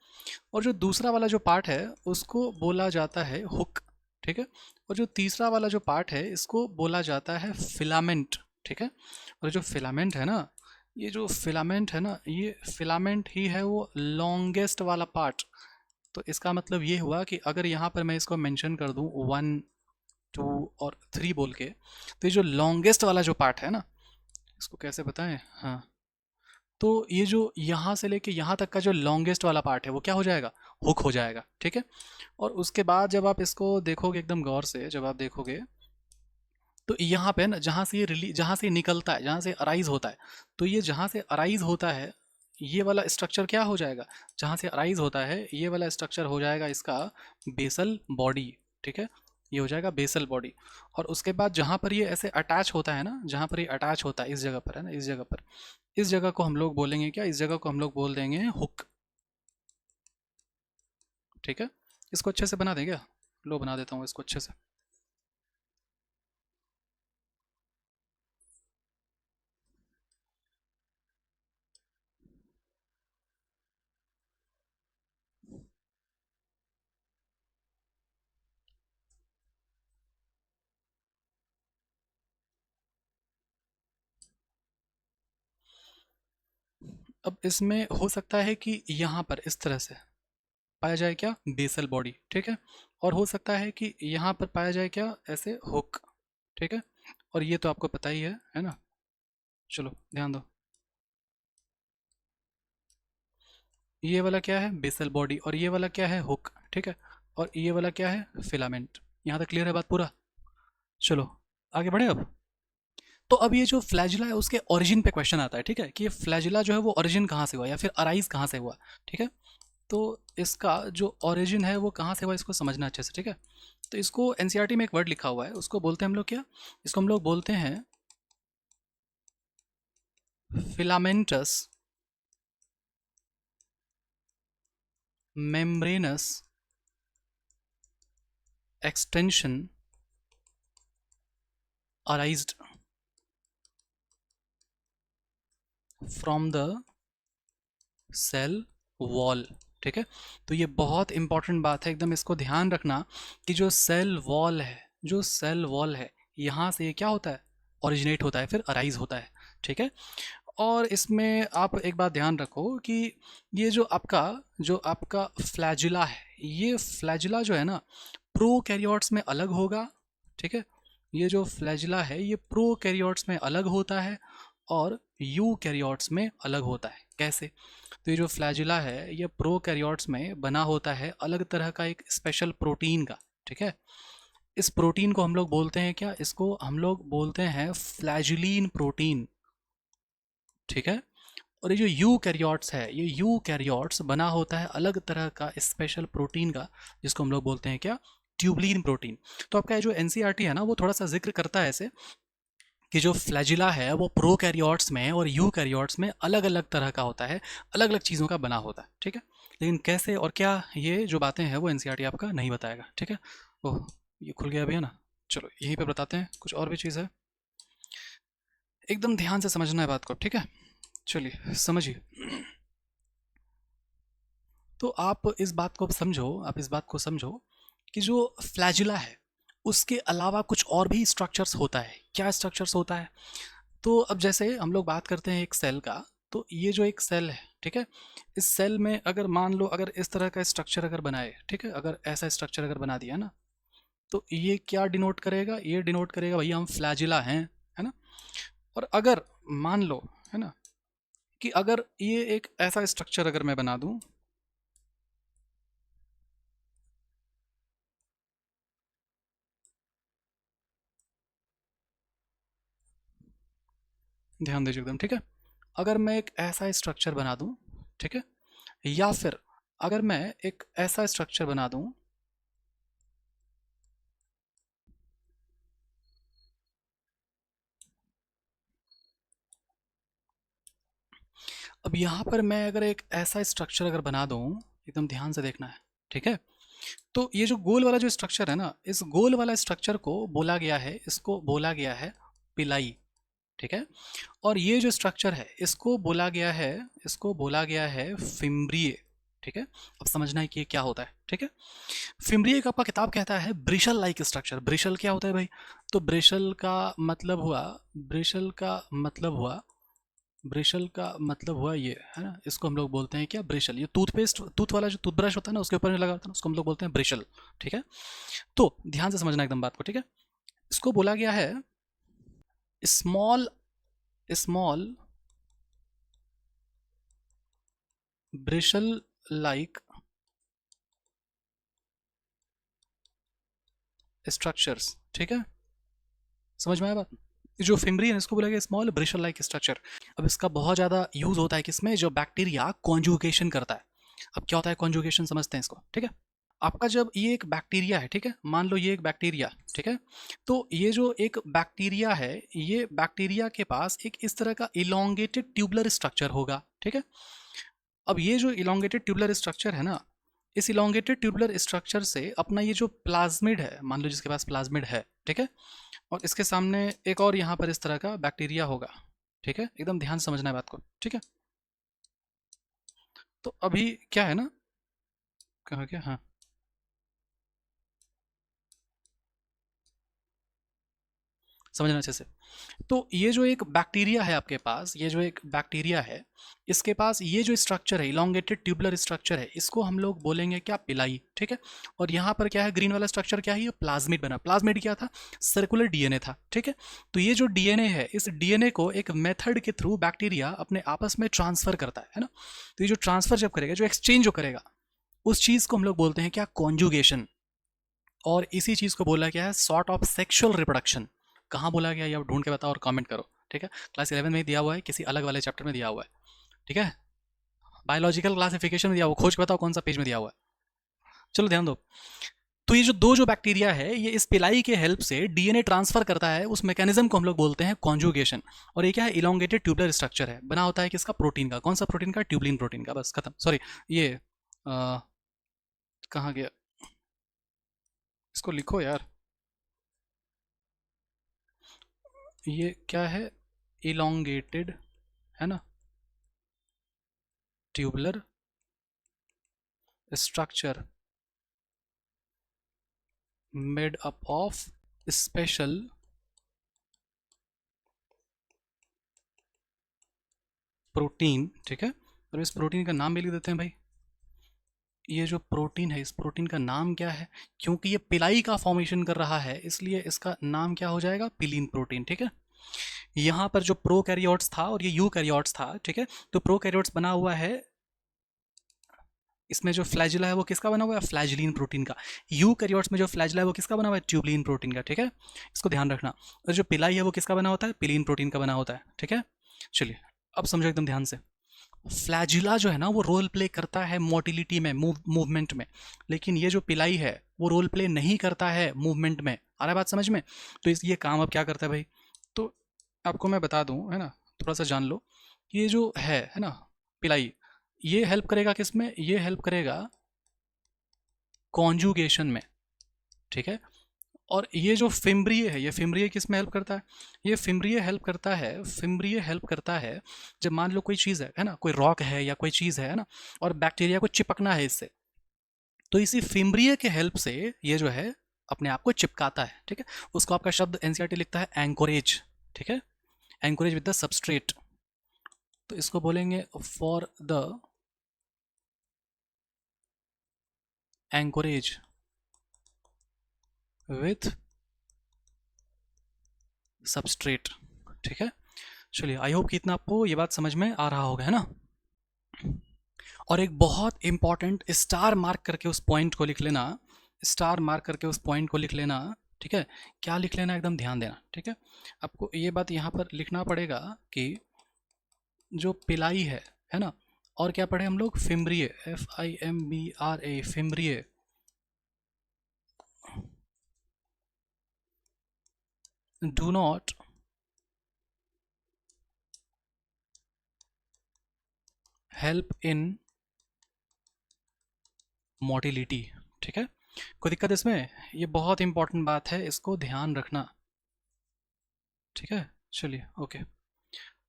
और जो दूसरा वाला जो पार्ट है उसको बोला जाता है हुक। ठीक है, और जो तीसरा वाला जो पार्ट है इसको बोला जाता है फिलामेंट। ठीक है, और जो फिलामेंट है ना, ये जो फिलामेंट है ना, ये फिलामेंट ही है वो लॉन्गेस्ट वाला पार्ट। तो इसका मतलब ये हुआ कि अगर यहाँ पर मैं इसको मेंशन कर दूँ 1 2 और 3 बोल के, तो ये जो लॉन्गेस्ट वाला जो पार्ट है ना, इसको कैसे बताएं? हाँ, तो ये जो यहाँ से लेके यहाँ तक का जो लॉन्गेस्ट वाला पार्ट है वो क्या हो जाएगा? हुक हो जाएगा। ठीक है, और उसके बाद जब आप इसको देखोगे एकदम गौर से, जब आप देखोगे तो यहाँ पे ना, जहाँ से ये जहाँ से ये निकलता है, जहाँ से अराइज होता है, तो ये जहाँ से अराइज होता है, ये वाला स्ट्रक्चर क्या हो जाएगा? जहाँ से अराइज होता है ये वाला स्ट्रक्चर हो जाएगा इसका बेसल बॉडी। ठीक है, ये हो जाएगा बेसल बॉडी। और उसके बाद जहाँ पर ये ऐसे अटैच होता है ना, जहाँ पर ये अटैच होता है इस जगह पर, है ना, इस जगह पर, इस जगह को हम लोग बोलेंगे क्या? इस जगह को हम लोग बोल देंगे हुक। ठीक है, इसको अच्छे से बना दें क्या? लो बना देता हूँ इसको अच्छे से। अब इसमें हो सकता है कि यहाँ पर इस तरह से पाया जाए क्या, बेसल बॉडी, ठीक है। और हो सकता है कि यहाँ पर पाया जाए क्या, ऐसे हुक, ठीक है। और ये तो आपको पता ही है ना। चलो ध्यान दो, ये वाला क्या है, बेसल बॉडी, और ये वाला क्या है, हुक, ठीक है। और ये वाला क्या है, फिलामेंट। यहाँ तक क्लियर है बात पूरा। चलो आगे बढ़े अब। तो अब ये जो फ्लैजिला है उसके ओरिजिन पे क्वेश्चन आता है, ठीक है, कि ये फ्लैजिला जो है वो ओरिजिन कहाँ से हुआ या फिर अराइज कहाँ से हुआ, ठीक है। तो इसका जो ओरिजिन है वो कहाँ से हुआ इसको समझना अच्छे से, ठीक है। तो इसको एनसीईआरटी में एक वर्ड लिखा हुआ है, उसको बोलते हैं हम लोग क्या, इसको हम लोग बोलते हैं filamentous membranous extension arised from the cell wall, ठीक है। तो ये बहुत इंपॉर्टेंट बात है, एकदम इसको ध्यान रखना कि जो सेल वॉल है, जो सेल वॉल है, यहाँ से ये क्या होता है, ओरिजिनेट होता है, फिर अराइज होता है, ठीक है। और इसमें आप एक बात ध्यान रखो कि ये जो आपका फ्लैजिला है, ये फ्लैजिला जो है ना प्रोकैरियोट्स में अलग होगा, ठीक है। ये जो फ्लैजिला है ये प्रोकैरियोट्स में अलग होता है और यूकैरियोट्स में अलग होता है। कैसे? तो ये जो फ्लैजिला है ये प्रोकैरियोट्स में बना होता है अलग तरह का एक स्पेशल प्रोटीन का, ठीक है। इस प्रोटीन को हम लोग बोलते हैं क्या, इसको हम लोग बोलते हैं फ्लैजिलीन प्रोटीन, ठीक है। और ये जो यू कैरियोट्स है, ये यू कैरियोट्स बना होता है अलग तरह का स्पेशल प्रोटीन का, जिसको हम लोग बोलते हैं क्या, ट्यूबलिन प्रोटीन। तो आपका ये जो एनसीईआरटी है ना वो थोड़ा सा जिक्र करता है ऐसे कि जो फ्लैजिला है वो प्रोकैरियोट्स में और यूकैरियोट्स में अलग अलग तरह का होता है, अलग अलग चीज़ों का बना होता है, ठीक है। लेकिन कैसे और क्या, ये जो बातें हैं वो एनसीईआरटी आपका नहीं बताएगा, ठीक है। ओह, ये खुल गया अभी है ना। चलो यहीं पे बताते हैं, कुछ और भी चीज़ है, एकदम ध्यान से समझना है बात को, ठीक है। चलिए समझिए। तो आप इस बात को समझो, आप इस बात को समझो कि जो फ्लैजिला है उसके अलावा कुछ और भी स्ट्रक्चर्स होता है। क्या स्ट्रक्चर्स होता है? तो अब जैसे हम लोग बात करते हैं एक सेल का, तो ये जो एक सेल है, ठीक है, इस सेल में अगर मान लो अगर इस तरह का स्ट्रक्चर अगर बनाए, ठीक है, अगर ऐसा स्ट्रक्चर अगर बना दिया ना, तो ये क्या डिनोट करेगा, ये डिनोट करेगा भैया हम फ्लैजिला हैं, है ना। और अगर मान लो, है ना, कि अगर ये एक ऐसा स्ट्रक्चर अगर मैं बना दूं, ध्यान दीजिए एकदम, ठीक है। अगर मैं एक ऐसा स्ट्रक्चर बना दूं, ठीक है, या फिर अगर मैं एक ऐसा स्ट्रक्चर बना दूं, अब यहाँ पर मैं अगर एक ऐसा स्ट्रक्चर अगर बना दूं, एकदम ध्यान से देखना है, ठीक है। तो ये जो गोल वाला जो स्ट्रक्चर है ना, इस गोल वाला स्ट्रक्चर को बोला गया है, इसको बोला गया है पिलाई, ठीक है। और ये जो स्ट्रक्चर है इसको बोला गया है, इसको बोला गया है फिम्ब्रिए, ठीक है। अब समझना है कि ये क्या होता है, ठीक है। फिम्ब्रिए का आपका किताब कहता है ब्रिशल लाइक स्ट्रक्चर। ब्रिशल क्या होता है भाई? तो ब्रिशल का मतलब हुआ, ब्रिशल का मतलब हुआ, ब्रिशल का मतलब हुआ ये, है ना, इसको हम लोग बोलते हैं क्या, ब्रिशल। ये टूथपेस्ट, टूथ वाला जो टूथब्रश होता है ना उसके ऊपर में लगा होता है ना, उसको हम लोग बोलते हैं ब्रिशल, ठीक है। तो ध्यान से समझना एकदम बात को, ठीक है। इसको बोला गया है small small Barishal like structures, ठीक है। समझ में आया बात? जो फिम्ब्री है इसको बोला गया स्मॉल ब्रिशल लाइक स्ट्रक्चर। अब इसका बहुत ज़्यादा यूज़ होता है किसमें, जो बैक्टीरिया कॉन्जुगेशन करता है। अब क्या होता है कॉन्जुगेशन, समझते हैं इसको, ठीक है। आपका जब ये एक बैक्टीरिया है, ठीक है, मान लो ये एक बैक्टीरिया, ठीक है। तो ये जो एक बैक्टीरिया है, ये बैक्टीरिया के पास एक इस तरह का इलोंगेटेड ट्यूबलर स्ट्रक्चर होगा, ठीक है। अब ये जो इलोंगेटेड ट्यूबलर स्ट्रक्चर है ना, इस इलोंगेटेड ट्यूबलर स्ट्रक्चर से अपना ये जो प्लाज्मिड है, मान लो जिसके पास प्लाज्मिड है, ठीक है, और इसके सामने एक और यहाँ पर इस तरह का बैक्टीरिया होगा, ठीक है। एकदम ध्यान से समझना है बात को, ठीक है। तो अभी क्या है ना, कहा क्या, हाँ, समझना अच्छे से। तो ये जो एक बैक्टीरिया है आपके पास, ये जो एक बैक्टीरिया है, इसके पास ये जो स्ट्रक्चर है, इलोंगेटेड ट्यूबुलर स्ट्रक्चर है, इसको हम लोग बोलेंगे क्या, पिलाई, ठीक है। और यहाँ पर क्या है, ग्रीन वाला स्ट्रक्चर क्या है, ये प्लाज्मिड बना। प्लाज्मिड क्या था, सर्कुलर डीएनए था, ठीक है। तो ये जो डीएनए है, इस डीएनए को एक मेथड के थ्रू बैक्टीरिया अपने आपस में ट्रांसफर करता है ना। तो ये जो ट्रांसफर जब करेगा, जो एक्सचेंज जो करेगा, उस चीज को हम लोग बोलते हैं क्या, कॉन्जुगेशन। और इसी चीज को बोला गया है सॉर्ट ऑफ सेक्सुअल रिप्रोडक्शन। कहाँ बोला गया ये आप ढूंढ के बताओ और कमेंट करो, ठीक है। क्लास 11 में ही दिया हुआ है, किसी अलग वाले चैप्टर में दिया हुआ है, ठीक है। बायोलॉजिकल क्लासिफिकेशन में दिया हुआ, खोज के बताओ कौन सा पेज में दिया हुआ है। चलो ध्यान दो। तो ये जो दो जो बैक्टीरिया है, ये इस पिलाई के हेल्प से डीएनए ट्रांसफर करता है, उस मैकेनिज्म को हम लोग बोलते हैं कॉन्जुगेशन। और ये क्या है, इलोंगेटेड ट्यूबुलर स्ट्रक्चर है, बना होता है किसका, प्रोटीन का। कौन सा प्रोटीन का, ट्यूबलिन प्रोटीन का। बस खत्म, सॉरी ये कहाँ गया, इसको लिखो यार। ये क्या है, इलोंगेटेड, है ना, tubular structure made up of special protein, ठीक है। और इस प्रोटीन का नाम भी लिख देते हैं भाई। ये जो प्रोटीन है, इस प्रोटीन का नाम क्या है, क्योंकि ये पिलाई का फॉर्मेशन कर रहा है, इसलिए इसका नाम क्या हो जाएगा, पिलीन प्रोटीन, ठीक है। यहाँ पर जो प्रोकैरियोट्स था और ये यूकैरियोट्स था, ठीक है। तो प्रोकैरियोट्स बना हुआ है, इसमें जो फ्लैजिला है वो किसका बना हुआ है, फ्लैजिलीन प्रोटीन का। यूकैरियोट्स में जो फ्लैजिला है वो किसका बना हुआ है, ट्यूबलिन प्रोटीन का, ठीक है। इसको ध्यान रखना। और जो पिलाई है वो किसका बना होता है, पिलीन प्रोटीन का बना होता है, ठीक है। चलिए अब समझो एकदम ध्यान से। फ्लैजिला जो है ना, वो रोल प्ले करता है मोटिलिटी में, मूवमेंट में। लेकिन ये जो पिलाई है वो रोल प्ले नहीं करता है मूवमेंट में। आ रहा है बात समझ में। तो इस ये काम अब क्या करता है भाई, तो आपको मैं बता दूं, है ना, थोड़ा सा जान लो। ये जो है ना, पिलाई, ये हेल्प करेगा किस में, ये हेल्प करेगा कॉन्जुगेशन में, ठीक है। और ये जो फिम्ब्रिय है, ये फिम्ब्रिय किस में हेल्प करता है, ये फिम्ब्रिय हेल्प करता है, फिम्ब्रिय हेल्प करता है जब मान लो कोई चीज़ है ना, कोई रॉक है या कोई चीज़ है ना, और बैक्टीरिया को चिपकना है इससे, तो इसी फिम्ब्रिय के हेल्प से ये जो है अपने आप को चिपकाता है, ठीक है। उसको आपका शब्द एनसीईआरटी लिखता है एंकोरेज, ठीक है, एंकोरेज विद द सबस्ट्रेट। तो इसको बोलेंगे for the anchorage with substrate, ठीक है। चलिए आई होप कि इतना आपको ये बात समझ में आ रहा होगा, है ना। और एक बहुत इंपॉर्टेंट स्टार मार्क करके उस पॉइंट को लिख लेना, स्टार मार्क करके उस पॉइंट को लिख लेना, ठीक है। क्या लिख लेना, एकदम ध्यान देना, ठीक है। आपको ये बात यहाँ पर लिखना पड़ेगा कि जो पिलाई है ना, और क्या पढ़े हम लोग, fimbriae, FIMBRA, fimbriae, do not help in motility, ठीक है। कोई दिक्कत इसमें, ये बहुत इंपॉर्टेंट बात है, इसको ध्यान रखना, ठीक है। चलिए ओके,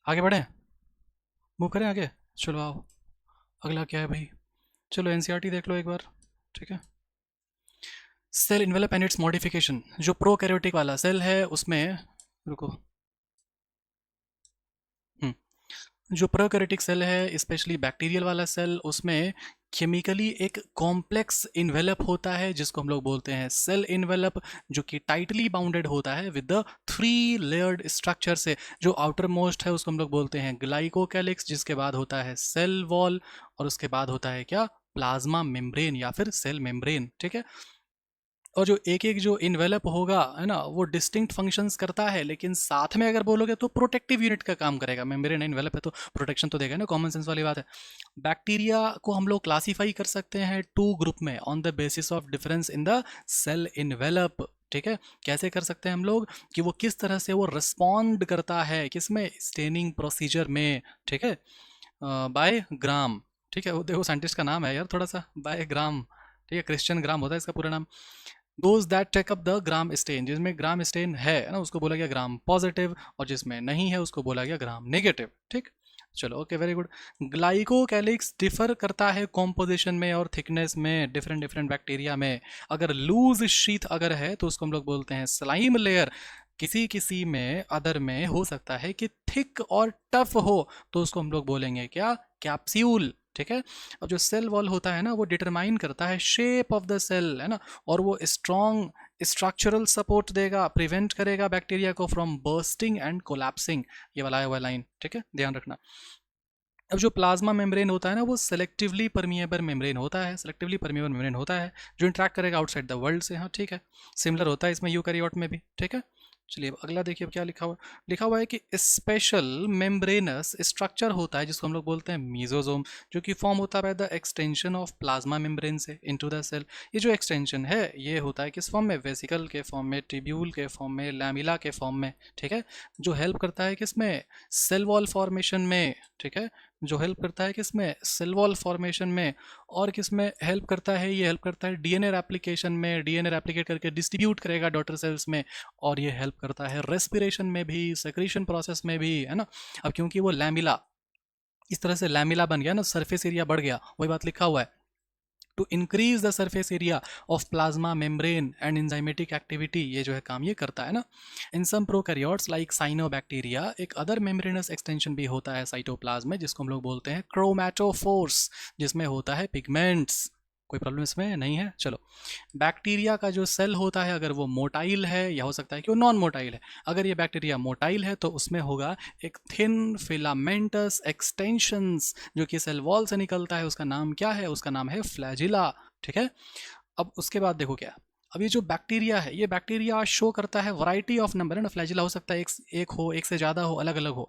आगे बढ़ें, मूव करें आगे। चलो आओ, अगला क्या है भाई, चलो एनसीईआरटी देख लो एक बार, ठीक है। Cell envelope and its modification, जो प्रोकैरियोटिक वाला सेल है उसमें, रुको, जो प्रोकैरियोटिक सेल है, स्पेशली बैक्टीरियल वाला सेल, उसमें केमिकली एक कॉम्प्लेक्स इन्वेलप होता है जिसको हम लोग बोलते हैं सेल इन्वेलप, जो कि टाइटली बाउंडेड होता है विद द 3 लेयर्ड स्ट्रक्चर से। जो आउटर मोस्ट है उसको हम लोग बोलते हैं ग्लाइकोकैलिक्स, जिसके बाद होता है सेल वॉल, और उसके बाद होता है क्या, प्लाज्मा मेम्ब्रेन या फिर सेल मेम्ब्रेन, ठीक है। और जो एक एक जो इन्वेलप होगा, है ना, वो डिस्टिंक्ट फंक्शंस करता है, लेकिन साथ में अगर बोलोगे तो प्रोटेक्टिव यूनिट का काम करेगा। मेम्ब्रेन इन्वेलप है तो प्रोटेक्शन तो देगा ना, कॉमन सेंस वाली बात है। बैक्टीरिया को हम लोग क्लासीफाई कर सकते हैं 2 ग्रुप में on the basis of difference in the cell envelope, ठीक है। कैसे कर सकते हैं हम लोग, कि वो किस तरह से वो रिस्पॉन्ड करता है, किसमें, स्टेनिंग प्रोसीजर में, ठीक है, बाय ग्राम, ठीक है। वो देखो साइंटिस्ट का नाम है यार, थोड़ा सा बाय ग्राम, ठीक है, क्रिश्चियन ग्राम होता है इसका पूरा नाम। Those that take up the gram stain, जिसमें ग्राम स्टेन है ना, उसको बोला गया ग्राम पॉजिटिव, और जिसमें नहीं है उसको बोला गया ग्राम नेगेटिव, ठीक। चलो okay, very good. Glycocalyx differ करता है कॉम्पोजिशन में और थिकनेस में डिफरेंट डिफरेंट बैक्टीरिया में। अगर लूज शीथ अगर है तो उसको हम लोग बोलते हैं स्लाइम लेयर, किसी किसी में अदर में हो सकता है कि थिक और टफ हो, तो उसको हम लोग बोलेंगे क्या, कैप्सूल। ठीक है। अब जो सेल वॉल होता है ना, वो डिटरमाइन करता है शेप ऑफ द सेल, है ना, और वो स्ट्रॉन्ग स्ट्रक्चरल सपोर्ट देगा, प्रिवेंट करेगा बैक्टीरिया को फ्रॉम बर्स्टिंग एंड कोलैप्सिंग। ये वाला है हुआ लाइन, ठीक है, ध्यान रखना। अब जो प्लाज्मा मेम्ब्रेन होता है ना, वो सेलेक्टिवली परमिएबल मेम्ब्रेन होता है, सेलेक्टिवली परमिएबल मेम्ब्रेन होता है जो इंटरेक्ट करेगा आउटसाइड द वर्ल्ड से। हाँ ठीक है, सिमिलर होता है इसमें यूकैरियोट में भी। ठीक है, चलिए अब अगला देखिए, अब क्या लिखा हुआ, लिखा हुआ है कि स्पेशल मेम्ब्रेनस स्ट्रक्चर होता है जिसको हम लोग बोलते हैं मीजोजोम, जो कि फॉर्म होता है the extension of plasma membrane से इनटू द सेल। ये जो एक्सटेंशन है ये होता है किस फॉर्म में, वेसिकल के फॉर्म में, ट्यूब्यूल के फॉर्म में, लैमिला के फॉर्म में। ठीक है, जो हेल्प करता है किसमें, सेल वॉल फॉर्मेशन में। ठीक है, जो हेल्प करता है किसमें, सेल वॉल फॉर्मेशन में। और किसमें हेल्प करता है, ये हेल्प करता है डीएनए रेप्लिकेशन में, डीएनए रेप्लिकेट करके डिस्ट्रीब्यूट करेगा डॉटर सेल्स में। और ये हेल्प करता है रेस्पिरेशन में भी, सेक्रीशन प्रोसेस में भी, है ना। अब क्योंकि वो लैमिला, इस तरह से लैमिला बन गया ना, सरफेस एरिया बढ़ गया, वही बात लिखा हुआ है, to increase the surface area of plasma membrane and enzymatic activity. ये जो है काम ये करता है ना। In some prokaryotes like cyanobacteria एक अदर मेम्ब्रेनस एक्सटेंशन भी होता है साइटोप्लाज्म में, जिसको हम लोग बोलते हैं क्रोमैटोफोर्स, जिसमें होता है पिगमेंट्स। कोई प्रॉब्लम इसमें नहीं है। चलो, बैक्टीरिया का जो सेल होता है, अगर वो मोटाइल है, या हो सकता है कि वो नॉन मोटाइल है। अगर ये बैक्टीरिया मोटाइल है तो उसमें होगा एक थिन फिलामेंटस एक्सटेंशंस जो कि सेल वॉल से निकलता है। उसका नाम क्या है, उसका नाम है फ्लैजिला। ठीक है, अब उसके बाद देखो क्या, अब ये जो बैक्टीरिया है, ये बैक्टीरिया शो करता है वैरायटी ऑफ नंबर, है ना। फ्लैजिला हो सकता है एक हो, एक से ज़्यादा हो, अलग अलग हो।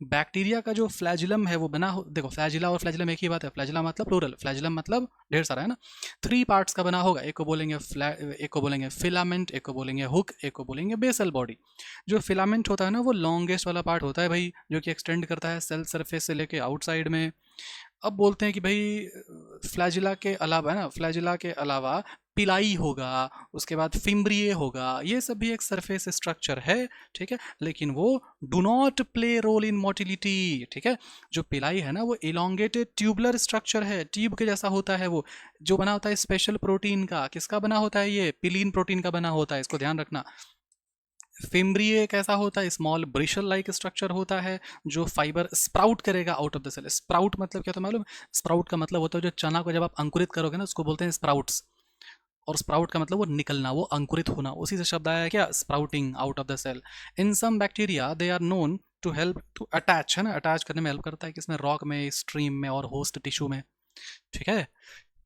बैक्टीरिया का जो फ्लैजिलम है वो बना हो, देखो फ्लैजिला और फ्लैजिलम एक ही बात है, फ्लैजिला मतलब प्लूरल, फ्लैजिलम मतलब ढेर सारा, है ना। 3 पार्ट्स का बना होगा, एक को बोलेंगे एक को बोलेंगे फिलामेंट, एक को बोलेंगे हुक, एक को बोलेंगे बेसल बॉडी। जो फिलामेंट होता है ना, वो लॉन्गेस्ट वाला पार्ट होता है भाई, जो कि एक्सटेंड करता है सेल सरफेस से लेके आउटसाइड में। अब बोलते हैं कि भाई फ्लैजिला के अलावा, है ना, फ्लैजिला के अलावा पिलाई होगा, उसके बाद फिम्ब्रिए होगा, ये सब भी एक सरफेस स्ट्रक्चर है। ठीक है, लेकिन वो do not play role in motility. ठीक है, जो पिलाई है ना, वो इलोंगेटेड ट्यूबुलर स्ट्रक्चर है, ट्यूब के जैसा होता है वो, जो बना होता है स्पेशल प्रोटीन का। किसका बना होता है ये, पिलीन प्रोटीन का बना होता है, इसको ध्यान रखना। फिम्ब्रिए कैसा होता है, स्मॉल ब्रिशल लाइक स्ट्रक्चर होता है, जो फाइबर स्प्राउट करेगा out of the cell. Sprout मतलब क्या, तो मालूम, स्प्राउट का मतलब होता है जो चना को जब आप अंकुरित करोगे ना, उसको बोलते हैं स्प्राउट्स। और स्प्राउट का मतलब वो निकलना, वो अंकुरित होना, उसी से शब्द आया है क्या, sprouting out of the cell. In some bacteria they are known to help to attach, है ना, अटैच करने में हेल्प करता है किसमें, रॉक में, स्ट्रीम में और होस्ट टिश्यू में। ठीक है,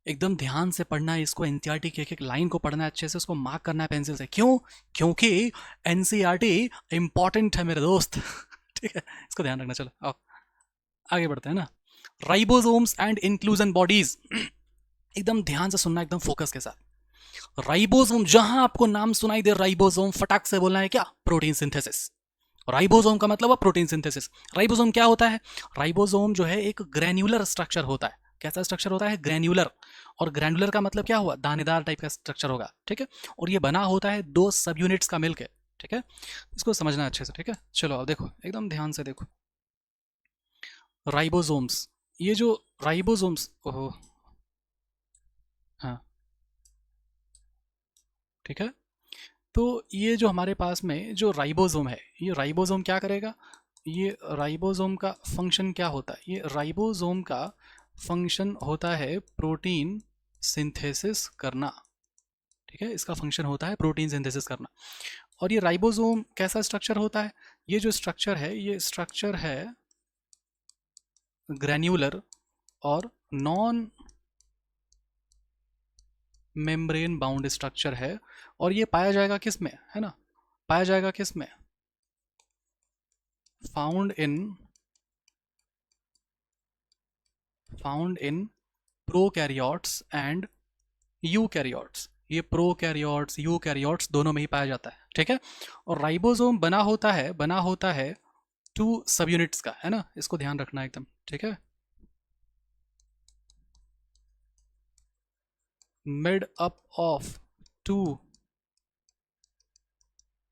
एकदम ध्यान से पढ़ना है इसको, एनसीईआरटी की एक एक लाइन को पढ़ना है अच्छे से, उसको मार्क करना है पेंसिल से। क्यों, क्योंकि एनसीईआरटी इंपॉर्टेंट है मेरे दोस्त। ठीक है, इसको ध्यान रखना। चलो आओ आगे बढ़ते हैं ना। राइबोसोम्स एंड इंक्लूजन बॉडीज, एकदम ध्यान से सुनना, एकदम फोकस के साथ। राइबोसोम, जहां आपको नाम सुनाई दे राइबोसोम, फटाक से बोलना है क्या, प्रोटीन सिंथेसिस। राइबोसोम का मतलब है प्रोटीन सिंथेसिस। राइबोसोम क्या होता है, राइबोसोम जो है एक ग्रैन्युलर स्ट्रक्चर होता है। कैसा स्ट्रक्चर होता है, ग्रैन्युलर। और ग्रैन्युलर का मतलब क्या हुआ, दानेदार टाइप का स्ट्रक्चर होगा। ठीक है, और ये बना होता है 2 सब यूनिट्स का मिलकर। ठीक है, इसको समझना अच्छे से। ठीक है, चलो अब देखो, एकदम ध्यान से देखो। राइबोसोम्स, ये जो राइबोसोम्स, ओहो, हाँ ठीक है, तो ये जो हमारे पास में जो राइबोसोम है, ये राइबोसोम क्या करेगा, ये राइबोसोम का फंक्शन क्या होता है, ये राइबोसोम का फंक्शन होता है प्रोटीन सिंथेसिस करना। ठीक है, इसका फंक्शन होता है प्रोटीन सिंथेसिस करना। और ये राइबोसोम कैसा स्ट्रक्चर होता है, ये जो स्ट्रक्चर है, ये स्ट्रक्चर है ग्रैन्युलर और नॉन मेम्ब्रेन बाउंड स्ट्रक्चर है। और ये पाया जाएगा किस में, है ना, पाया जाएगा किस में, found in prokaryotes and eukaryotes. ये प्रोकैरियोट्स यूकैरियोट्स दोनों में ही पाया जाता है। ठीक है, और राइबोसोम बना होता है 2 सब यूनिट्स का, है ना, इसको ध्यान रखना एकदम। ठीक है, मेड अप ऑफ 2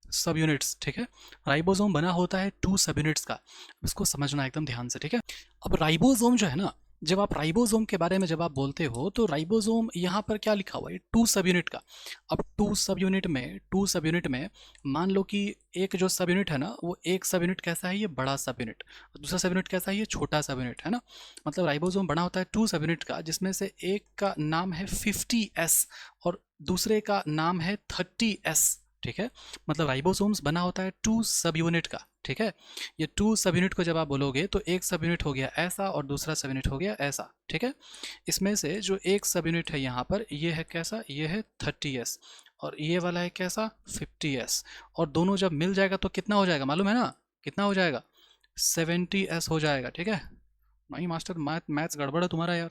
सब यूनिट्स। ठीक है, राइबोसोम बना होता है 2 सब यूनिट्स का, इसको समझना एकदम ध्यान से। ठीक है, अब राइबोसोम जो है ना, जब आप राइबोसोम के बारे में जब आप बोलते हो तो राइबोसोम यहाँ पर क्या लिखा हुआ है, टू सब यूनिट का। अब टू सब यूनिट में मान लो कि एक जो सब यूनिट है ना, वो एक सब यूनिट कैसा है, ये बड़ा सब यूनिट, दूसरा सब यूनिट कैसा है, ये छोटा सब यूनिट है ना। मतलब राइबोसोम बना होता है टू सब यूनिट का, जिसमें से एक का नाम है 50S और दूसरे का नाम है 30S। ठीक है, मतलब राइबोसोम्स बना होता है टू सब यूनिट का। ठीक है, ये टू सब यूनिट को जब आप बोलोगे तो एक सब यूनिट हो गया ऐसा और दूसरा सब यूनिट हो गया ऐसा। ठीक है, इसमें से जो एक सब यूनिट है यहाँ पर, ये है कैसा, ये है 30S और ये वाला है कैसा, 50S। और दोनों जब मिल जाएगा तो कितना हो जाएगा मालूम है ना, कितना हो जाएगा, 70S हो जाएगा। ठीक है, नहीं मास्टर मैथ्स गड़बड़ है तुम्हारा यार,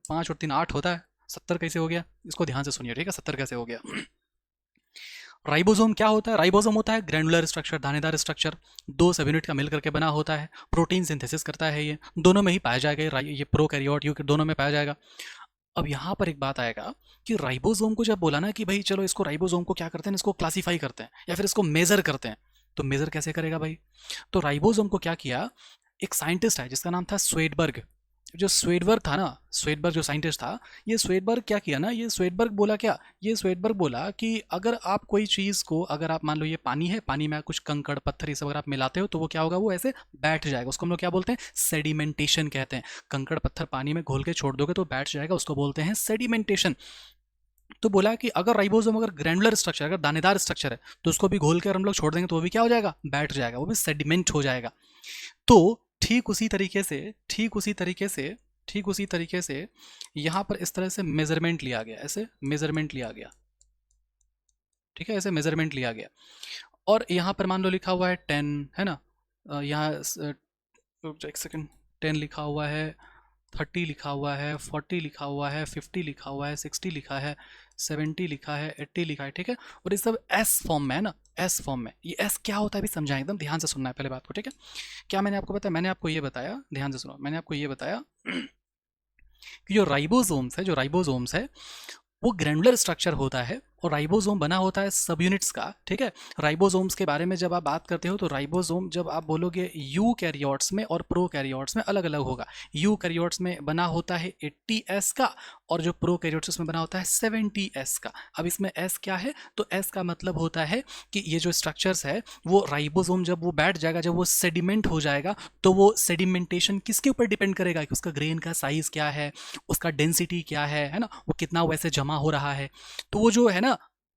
5 और 3 8 होता है, 70 कैसे हो गया, इसको ध्यान से सुनिए। ठीक है, 70 कैसे हो गया। राइबोसोम क्या होता है, राइबोसोम होता है ग्रैनुलर स्ट्रक्चर, दानेदार स्ट्रक्चर, दो सब यूनिट का मिल करके बना होता है, प्रोटीन सिंथेसिस करता है, ये दोनों में ही पाया जाएगा, ये प्रोकैरियोट यू दोनों में पाया जाएगा। अब यहाँ पर एक बात आएगा कि राइबोसोम को जब बोला ना कि भाई चलो इसको राइबोसोम को क्या करते हैं, इसको क्लासीफाई करते हैं या फिर इसको मेजर करते हैं, तो मेजर कैसे करेगा भाई। तो राइबोसोम को क्या किया, एक साइंटिस्ट है जिसका नाम था स्वेडबर्ग। जो स्वेडबर्ग था ना, स्वेडबर्ग जो साइंटिस्ट था, ये स्वेडबर्ग क्या किया ना, ये स्वेडबर्ग बोला क्या, ये स्वेडबर्ग बोला कि अगर आप कोई चीज़ को, अगर आप मान लो ये पानी है, पानी में कुछ कंकड़ पत्थर ये सब अगर आप मिलाते हो तो वो क्या होगा, वो ऐसे बैठ जाएगा, उसको हम लोग क्या बोलते हैं, सेडिमेंटेशन कहते हैं। कंकड़ पत्थर पानी में घोल के छोड़ दोगे तो बैठ जाएगा, उसको बोलते हैं सेडिमेंटेशन। तो बोला कि अगर राइबोसोम अगर ग्रैनुलर स्ट्रक्चर, अगर दानेदार स्ट्रक्चर है, तो उसको भी घोल कर हम लोग छोड़ देंगे तो वो भी क्या हो जाएगा, बैठ जाएगा, वो भी सेडिमेंट हो जाएगा। तो ठीक उसी तरीके से ठीक उसी तरीके से ठीक उसी तरीके से यहाँ पर इस तरह से मेजरमेंट लिया गया, ऐसे मेजरमेंट लिया गया। ठीक है, ऐसे मेजरमेंट लिया गया और यहाँ पर मान लो लिखा हुआ है 10, है ना, यहाँ रुक जाओ एक सेकंड, 10 लिखा हुआ है, 30 लिखा हुआ है, 40 लिखा हुआ है, 50 लिखा हुआ है, 60 लिखा है, 70 लिखा है, 80 लिखा है। ठीक है, और ये सब एस फॉर्म में है ना, एस फॉर्म में। ये एस क्या होता है अभी समझाएं, एकदम ध्यान से सुनना है पहले बात को। ठीक है, क्या मैंने आपको बताया, मैंने आपको ये बताया, ध्यान से सुनो, मैंने आपको ये बताया कि जो राइबोसोम्स है वो ग्रैनुलर स्ट्रक्चर होता है और राइबोसोम बना होता है सब यूनिट्स का। ठीक है, राइबोसोम्स के बारे में जब आप बात करते हो तो राइबोसोम जब आप बोलोगे यू कैरियोट्स में और प्रो कैरियोट्स में अलग अलग होगा। यू कैरियोट्स में बना होता है 80S का और जो प्रो कैरियोट्स में बना होता है 70S का। अब इसमें एस क्या है, तो एस का मतलब होता है कि ये जो स्ट्रक्चर्स है वो राइबोसोम जब वो बैठ जाएगा, जब वो सेडिमेंट हो जाएगा, तो वो सेडिमेंटेशन किसके ऊपर डिपेंड करेगा कि उसका ग्रेन का साइज क्या है, उसका डेंसिटी क्या है ना, वो कितना वैसे जमा हो रहा है। तो वो जो है ना,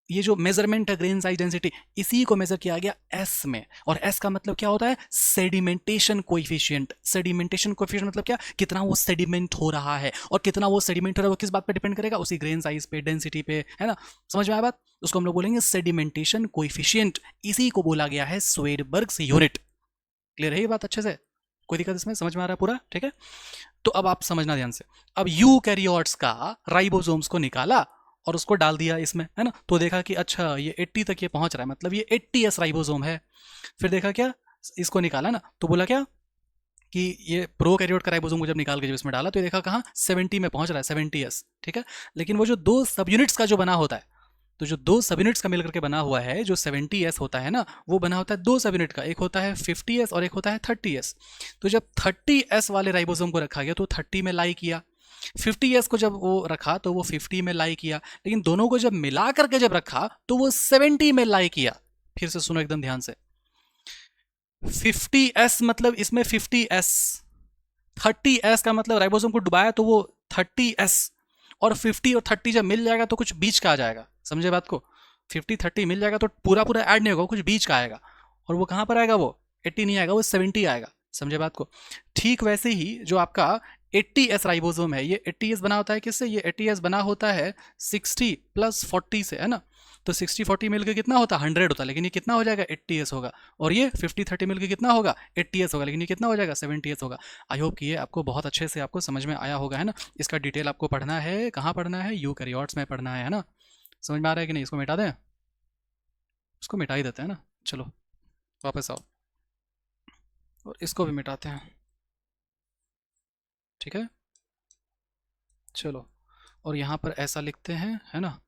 ये जो मेजरमेंट है ग्रेन साइज डेंसिटी, इसी को मेजर किया गया एस में। और एस का मतलब क्या होता है, सेडिमेंटेशन कोएफिशिएंट। सेडिमेंटेशन कोएफिशिएंट मतलब क्या, कितना वो सेडिमेंट हो रहा है, और कितना वो सेडिमेंट हो रहा है वो किस बात पे डिपेंड करेगा, उसी ग्रेन साइज पे, डेंसिटी पे, है ना। समझ में आया बात, उसको हम लोग बोलेंगे सेडिमेंटेशन कोएफिशिएंट। इसी को बोला गया है स्वेडबर्ग्स यूनिट। क्लियर है ये बात अच्छे से, कोई दिक्कत इसमें, समझ में आ रहा है पूरा। ठीक है, तो अब आप समझना ध्यान से। अब यूकैरियोट्स का राइबोसोम्स को निकाला और उसको डाल दिया इसमें, है ना, तो देखा कि अच्छा ये 80 तक ये पहुंच रहा है, मतलब ये 80S राइबोसोम है। फिर देखा क्या, इसको निकाला ना, तो बोला क्या कि ये प्रोकैरियोट का राइबोसोम को जब निकाल के जब इसमें डाला तो ये देखा कहाँ 70 में पहुंच रहा है, 70S। ठीक है, लेकिन वो जो दो सब यूनिट्स का जो बना होता है, तो जो दो सब यूनिट्स का मिलकर के बना हुआ है जो 70S होता है ना, वो बना होता है दो सब यूनिट का, एक होता है 50S और एक होता है 30S। तो जब 30S वाले राइबोसोम को रखा गया तो 30 में लाई किया, 50S को जब वो रखा तो वो 50 में लाई किया, लेकिन दोनों को जब मिला करके जब रखा तो वो 70 में लाई किया। फिर से सुनो एकदम ध्यान से, 50S मतलब इसमें 50S, 30S का मतलब राइबोसोम को डुबाया तो वो 30S, और 50 और 30 जब मिल जाएगा तो कुछ बीच का आ जाएगा, समझे बात को। 50 30 मिल जाएगा तो पूरा पूरा ऐड नहीं होगा, कुछ बीच का आएगा, और वो कहाँ पर आएगा, वो 80 नहीं आएगा, वो 70 आएगा, समझे बात को। ठीक वैसे ही जो आपका 80S राइबोसोम है, ये 80S बना होता है किससे, ये 80S बना होता है 60 + 40 से, है ना। तो 60 40 मिलकर कितना होता है, 100 होता है, लेकिन ये कितना हो जाएगा, 80S होगा। और ये 50 30 मिलकर कितना होगा, 80S होगा, लेकिन ये कितना हो जाएगा, 70S होगा। आई होप कि ये आपको बहुत अच्छे से आपको समझ में आया होगा, है ना। इसका डिटेल आपको पढ़ना है, कहाँ पढ़ना है, यूकैरियोट्स में पढ़ना है ना। समझ में आ रहा है कि नहीं, इसको मिटा दें, इसको मिटा ही देते हैं ना, चलो वापस आओ और इसको भी मिटाते हैं। ठीक है, चलो, और यहाँ पर ऐसा लिखते हैं, है ना।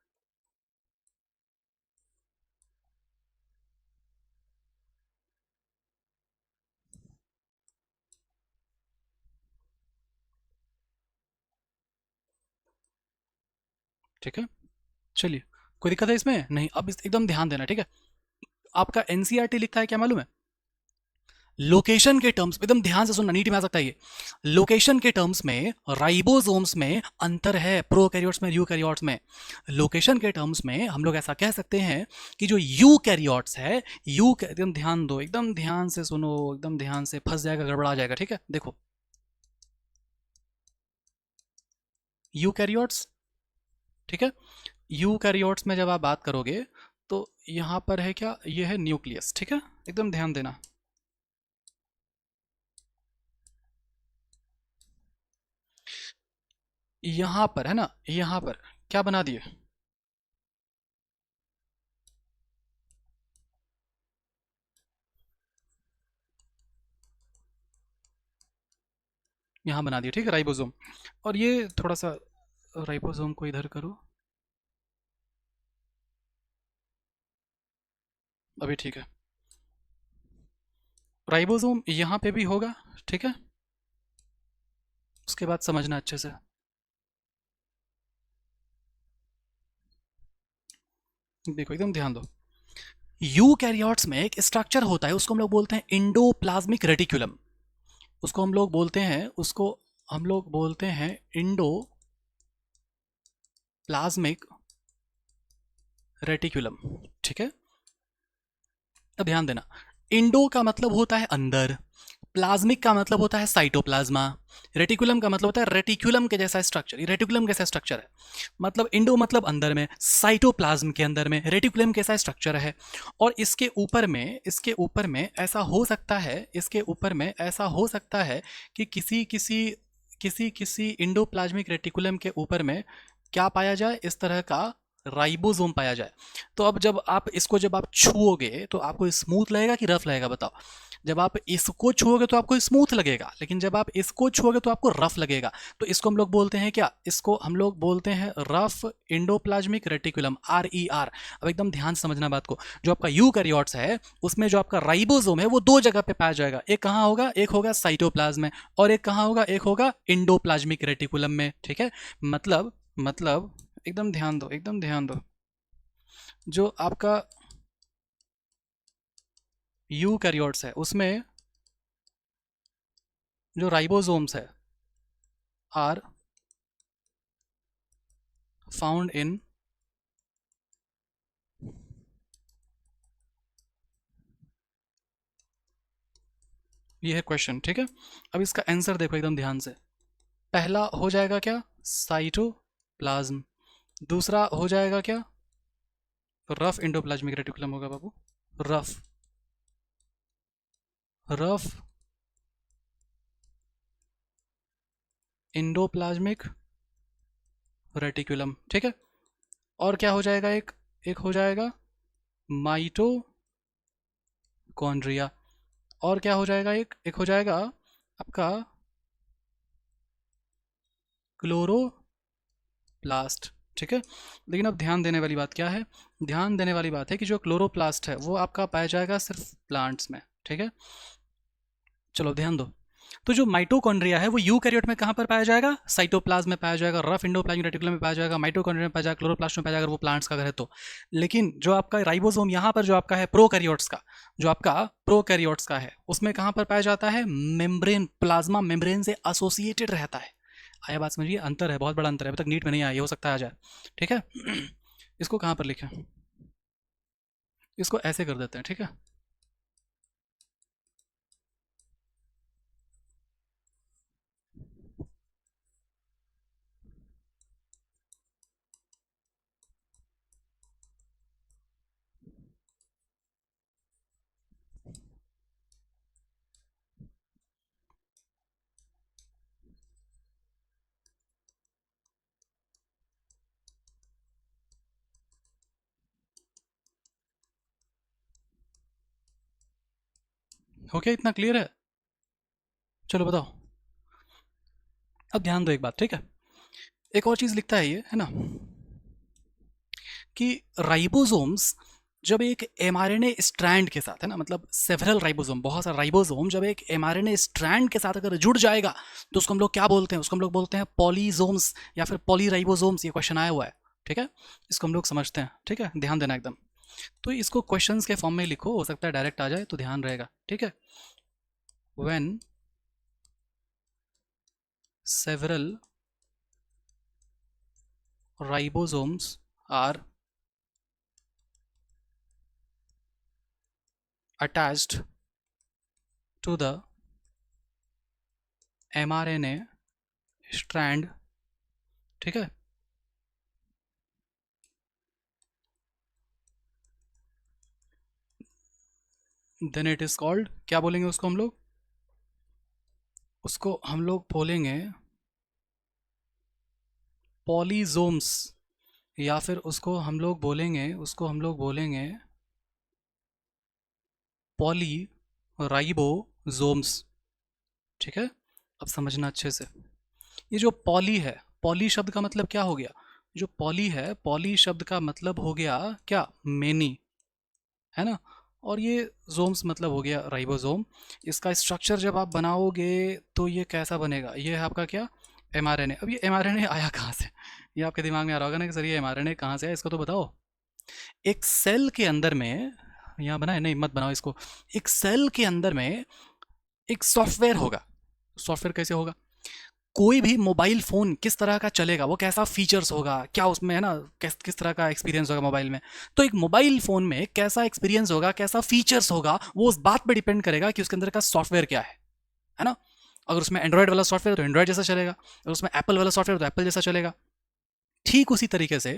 ठीक है, चलिए, कोई दिक्कत है इसमें? नहीं। अब एकदम ध्यान देना, ठीक है। आपका एनसीईआरटी लिखता है क्या मालूम है? लोकेशन के टर्म्स, एकदम ध्यान से सुनना, नीट में आ सकता है ये। लोकेशन के टर्म्स में राइबोसोम्स में अंतर है प्रोकैरियोट्स में यूकैरियोट्स में। लोकेशन के टर्म्स में हम लोग ऐसा कह सकते हैं कि जो यूकैरियोट्स है, एकदम ध्यान दो, एकदम ध्यान से सुनो, एकदम ध्यान से, फंस जाएगा, गड़बड़ा जाएगा, ठीक है। देखो, यूकैरियोट्स, ठीक है। यूकैरियोट्स में जब आप बात करोगे तो यहां पर है क्या, ये है न्यूक्लियस, ठीक है, एकदम ध्यान देना। यहां पर है ना, यहां पर क्या बना दिए, यहाँ बना दिया, ठीक है, राइबोसोम। और ये थोड़ा सा राइबोसोम को इधर करो, अभी ठीक है। राइबोसोम यहाँ पे भी होगा, ठीक है। उसके बाद समझना अच्छे से। देखो, एकदम ध्यान दो। यूकैरियोट्स में एक स्ट्रक्चर होता है, उसको हम लोग बोलते हैं इंडोप्लाज्मिक रेटिकुलम। उसको हम लोग बोलते हैं, उसको हम लोग बोलते हैं इंडोप्लाज्मिक रेटिकुलम, ठीक है। अब ध्यान देना, इंडो का मतलब होता है अंदर, प्लाज्मिक का मतलब होता है साइटोप्लाज्मा, रेटिकुलम का मतलब होता है रेटिकुलम के जैसा स्ट्रक्चर। ये रेटिकुलम कैसा स्ट्रक्चर है, मतलब इंडो मतलब अंदर में, साइटोप्लाज्म के अंदर में, रेटिकुलम कैसा स्ट्रक्चर है। और इसके ऊपर में ऐसा हो सकता है, इसके ऊपर में ऐसा हो सकता है कि किसी इंडोप्लाज्मिक रेटिकुलम के ऊपर में क्या पाया जाए, इस तरह का राइबोसोम पाया जाए। तो अब जब आप छुओगे तो आपको स्मूथ लगेगा कि रफ लगेगा, बताओ। जब आप इसको छुओगे तो आपको स्मूथ लगेगा, लेकिन जब आप इसको छुओगे तो आपको रफ लगेगा। तो इसको हम लोग बोलते हैं क्या, इसको हम लोग बोलते हैं रफ इंडोप्लाज्मिक रेटिकुलम, RER। अब एकदम ध्यान से समझना बात को। जो आपका यूकैरियोट्स है उसमें जो आपका राइबोसोम है वो दो जगह पे पाया जाएगा। एक कहाँ होगा, एक होगा साइटोप्लाज्म में, और एक कहाँ होगा, एक होगा इंडोप्लाज्मिक रेटिकुलम में, ठीक है। मतलब एकदम ध्यान दो, एकदम ध्यान दो। जो आपका यूकैरियोट्स है उसमें जो राइबोसोम्स है आर फाउंड इन, ये है क्वेश्चन, ठीक है। अब इसका आंसर देखो एकदम ध्यान से। पहला हो जाएगा क्या, साइटोप्लाज्म। दूसरा हो जाएगा क्या, रफ इंडोप्लाज्मिक रेटिकुलम होगा बाबू, रफ रफ इंडोप्लाज्मिक रेटिकुलम, ठीक है। और क्या हो जाएगा, एक एक हो जाएगा माइटोकॉन्ड्रिया। और क्या हो जाएगा, एक एक हो जाएगा आपका क्लोरोप्लास्ट, ठीक है। लेकिन अब ध्यान देने वाली बात क्या है, ध्यान देने वाली बात है कि जो क्लोरोप्लास्ट है वो आपका पाया जाएगा सिर्फ प्लांट्स में, ठीक है। चलो ध्यान दो। तो जो माइटोकॉन्ड्रिया है वो यूकैरियोट में कहाँ पर पाया जाएगा, साइटोप्लाज्म में पाया जाएगा, रफ इंडोप्लाज्मिक रेटिकुलम में पाया जाएगा, माइटोकॉन्ड्रिया में पाया जाएगा, क्लोरोप्लास्ट में पाया जाएगा, वो प्लांट्स का घर है तो। लेकिन जो आपका राइबोसोम यहाँ पर जो आपका है प्रोकैरियोट्स का, जो आपका प्रोकैरियोट्स का है उसमें कहाँ पर पाया जाता है, मेम्ब्रेन, प्लाज्मा मेम्ब्रेन से एसोसिएटेड रहता है। आया बात समझिए, अंतर है, बहुत बड़ा अंतर है, अभी तक नीट में नहीं आया, ये हो सकता है आ जाए, ठीक है। इसको कहाँ पर लिखें, इसको ऐसे कर देते हैं, ठीक है। हो क्या, इतना क्लियर है? चलो बताओ। अब ध्यान दो एक बात, ठीक है। एक और चीज लिखता है ये, है ना, कि राइबोसोम्स जब एक एमआरएनए स्ट्रैंड के साथ, है ना, मतलब सेवरल राइबोसोम, बहुत सारा राइबोसोम जब एक एमआरएनए स्ट्रैंड के साथ अगर जुड़ जाएगा तो उसको हम लोग क्या बोलते हैं, उसको हम लोग बोलते हैं पॉलीसोम्स या फिर पॉलीराइबोसोम्स। ये क्वेश्चन आया हुआ है, ठीक है, इसको हम लोग समझते हैं, ठीक है, ध्यान देना एकदम। तो इसको क्वेश्चंस के फॉर्म में लिखो, हो सकता है डायरेक्ट आ जाए तो ध्यान रहेगा, ठीक है। When several ribosomes are attached to the mRNA strand, ठीक है, देन इट इज कॉल्ड, क्या बोलेंगे उसको हम लोग, उसको हम लोग बोलेंगे पॉलीजोम्स, या फिर उसको हम लोग बोलेंगे, उसको हम लोग बोलेंगे पॉली राइबोसोम्स, ठीक है। अब समझना अच्छे से, ये जो पॉली है, पॉली शब्द का मतलब क्या हो गया, जो पॉली है, पॉली शब्द का मतलब हो गया क्या, मेनी, है ना। और ये जोम्स मतलब हो गया राइबोसोम। इसका स्ट्रक्चर जब आप बनाओगे तो ये कैसा बनेगा, ये है आपका क्या, एमआरएनए। अब ये एमआरएनए आया कहाँ से, ये आपके दिमाग में आ रहा होगा ना कि सर ये एमआरएनए कहाँ से आया, इसको तो बताओ। एक सेल के अंदर में, यहाँ बनाए नहीं, मत बनाओ इसको। एक सेल के अंदर में एक सॉफ्टवेयर होगा। सॉफ्टवेयर कैसे होगा, कोई भी मोबाइल फ़ोन किस तरह का चलेगा, वो कैसा फीचर्स होगा, क्या उसमें है ना, किस किस तरह का एक्सपीरियंस होगा मोबाइल में। तो एक मोबाइल फ़ोन में कैसा एक्सपीरियंस होगा, कैसा फीचर्स होगा, वो उस बात पे डिपेंड करेगा कि उसके अंदर का सॉफ्टवेयर क्या है ना। अगर उसमें एंड्रॉयड वाला सॉफ्टवेयर तो एंड्रॉयड जैसा चलेगा, अगर उसमें एप्पल वाला सॉफ्टवेयर तो एप्पल जैसा चलेगा। ठीक उसी तरीके से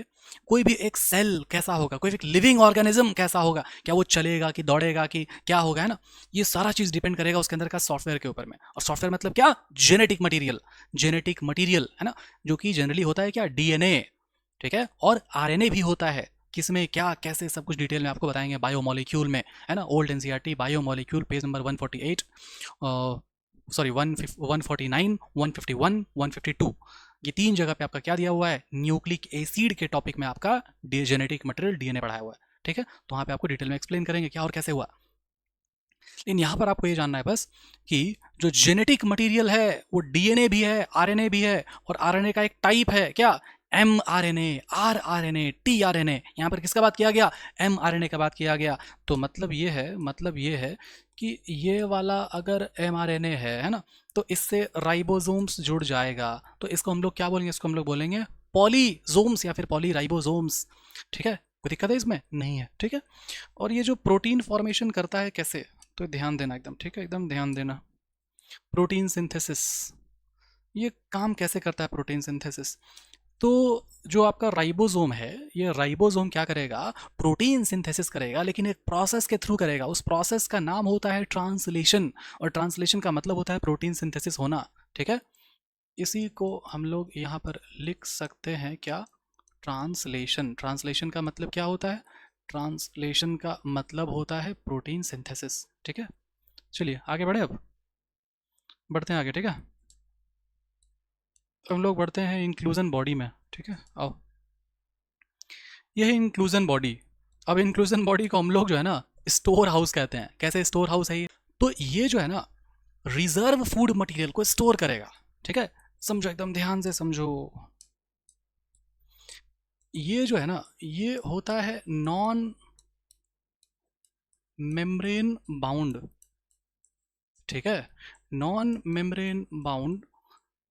कोई भी एक सेल कैसा होगा, कोई भी एक लिविंग ऑर्गेनिज्म कैसा होगा, क्या वो चलेगा कि दौड़ेगा कि क्या होगा, है ना। ये सारा चीज़ डिपेंड करेगा उसके अंदर का सॉफ्टवेयर के ऊपर में। और सॉफ्टवेयर मतलब क्या, जेनेटिक मटेरियल, जेनेटिक मटेरियल, है ना, जो कि जनरली होता है क्या, डीएनए, ठीक है, और आरएनए भी होता है। किसमें क्या कैसे सब कुछ डिटेल में आपको बताएंगे बायोमोलिक्यूल में, है ना। Old NCERT biomolecule page number 148, sorry 149, 151, 152, ये तीन जगह पे आपका क्या दिया हुआ है, न्यूक्लिक एसिड के टॉपिक में आपका जेनेटिक मटेरियल डीएनए पढ़ाया हुआ है, ठीक है। तो वहाँ पे आपको डिटेल में एक्सप्लेन करेंगे क्या और कैसे हुआ। लेकिन यहाँ पर आपको ये जानना है बस कि जो जेनेटिक मटेरियल है वो डीएनए भी है, आरएनए भी है, और आरएनए का एक टाइप है क्या, M R N A, R R N A, T R N A. यहाँ पर किसका बात किया गया, एम आर एन ए का बात किया गया। तो मतलब ये है, मतलब ये है कि ये वाला अगर एम आर एन ए है ना, तो इससे राइबोसोम्स जुड़ जाएगा, तो इसको हम लोग क्या बोलेंगे, इसको हम लोग बोलेंगे पॉलीजोम्स या फिर पॉली राइबोसोम्स, ठीक है। कोई दिक्कत है इसमें, नहीं है, ठीक है। और ये जो प्रोटीन फॉर्मेशन करता है कैसे, तो ध्यान देना एकदम, ठीक है, एकदम ध्यान देना। प्रोटीन सिंथेसिस, ये काम कैसे करता है प्रोटीन सिंथेसिस। तो जो आपका राइबोसोम है, ये राइबोसोम क्या करेगा, प्रोटीन सिंथेसिस करेगा, लेकिन एक प्रोसेस के थ्रू करेगा। उस प्रोसेस का नाम होता है ट्रांसलेशन, और ट्रांसलेशन का मतलब होता है प्रोटीन सिंथेसिस होना, ठीक है। इसी को हम लोग यहाँ पर लिख सकते हैं क्या, ट्रांसलेशन। ट्रांसलेशन का मतलब क्या होता है, ट्रांसलेशन का मतलब होता है प्रोटीन सिंथेसिस, ठीक है। चलिए आगे बढ़े, अब बढ़ते हैं आगे, ठीक है। हम लोग बढ़ते हैं इंक्लूजन बॉडी में, ठीक है, आओ। यह है इंक्लूजन बॉडी। अब इंक्लूजन बॉडी को हम लोग जो है ना स्टोर हाउस कहते हैं। कैसे स्टोर हाउस है ये, तो ये जो है ना रिजर्व फूड मटेरियल को स्टोर करेगा, ठीक है। समझो एकदम ध्यान से समझो, ये जो है ना ये होता है नॉन मेम्ब्रेन बाउंड, ठीक है, non membrane bound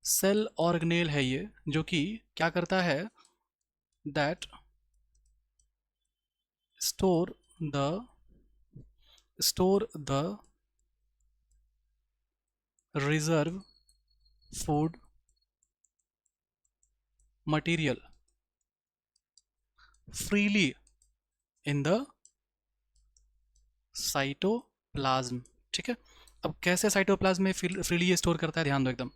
cell organelle है ये, जो कि क्या करता है, that store the reserve food material freely in the cytoplasm, ठीक है। अब कैसे साइटोप्लाज्म में फ्रीली ये स्टोर करता है, ध्यान दो एकदम।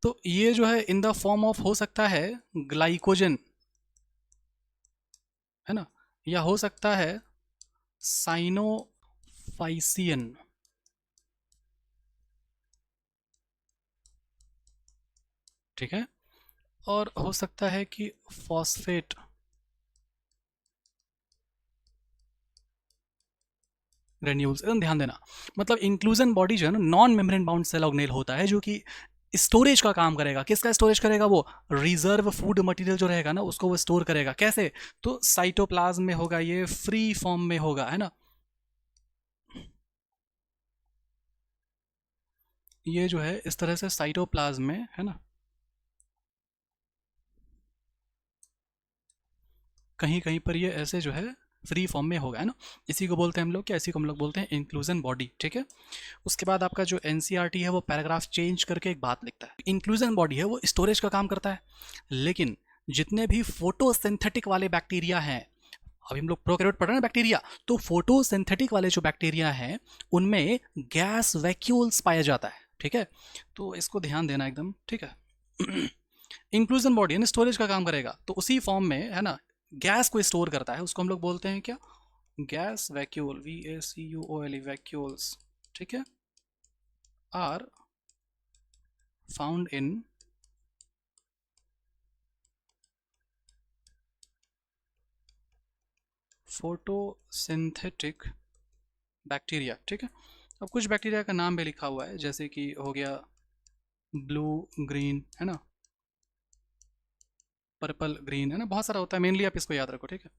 तो ये जो है इन द फॉर्म ऑफ हो सकता है ग्लाइकोजन, है ना, या हो सकता है साइनोफाइसियन, ठीक है, और हो सकता है कि फॉस्फेट ग्रेन्यूल्स। एकदम ध्यान देना, मतलब इंक्लूजन बॉडी जो है ना non membrane bound cell organelle होता है, जो कि स्टोरेज का काम करेगा। किसका स्टोरेज करेगा? वो रिजर्व फूड मटेरियल जो रहेगा ना उसको वो स्टोर करेगा। कैसे? तो साइटोप्लाज्म में होगा, ये फ्री फॉर्म में होगा, है ना। ये जो है इस तरह से साइटोप्लाज्म में, है ना, कहीं कहीं पर ये ऐसे जो है फ्री फॉर्म में होगा, है ना। इसी को बोलते हैं हम लोग क्या, इसी को हम लोग बोलते हैं इंक्लूजन बॉडी, ठीक है। उसके बाद आपका जो एनसीईआरटी है वो पैराग्राफ चेंज करके एक बात लिखता है। इंक्लूजन बॉडी है वो स्टोरेज का काम करता है, लेकिन जितने भी फोटोसिंथेटिक वाले बैक्टीरिया हैं, अभी हम लोग प्रोकैरियोट पढ़ रहे हैं बैक्टीरिया, तो फोटोसिंथेटिक वाले जो बैक्टीरिया हैं उनमें गैस वैक्यूल्स पाया जाता है, ठीक है। तो इसको ध्यान देना एकदम, ठीक है। इंक्लूजन बॉडी यानी स्टोरेज का काम करेगा, तो उसी फॉर्म में, है ना, गैस को स्टोर करता है, उसको हम लोग बोलते हैं क्या? गैस वैक्यूल, VACUOL, वैक्यूल्स, ठीक है, are found in photosynthetic bacteria, ठीक है। अब कुछ बैक्टीरिया का नाम भी लिखा हुआ है, जैसे कि हो गया ब्लू ग्रीन, है ना, पर्पल ग्रीन, है ना, बहुत सारा होता है, मेनली आप इसको याद रखो, ठीक है।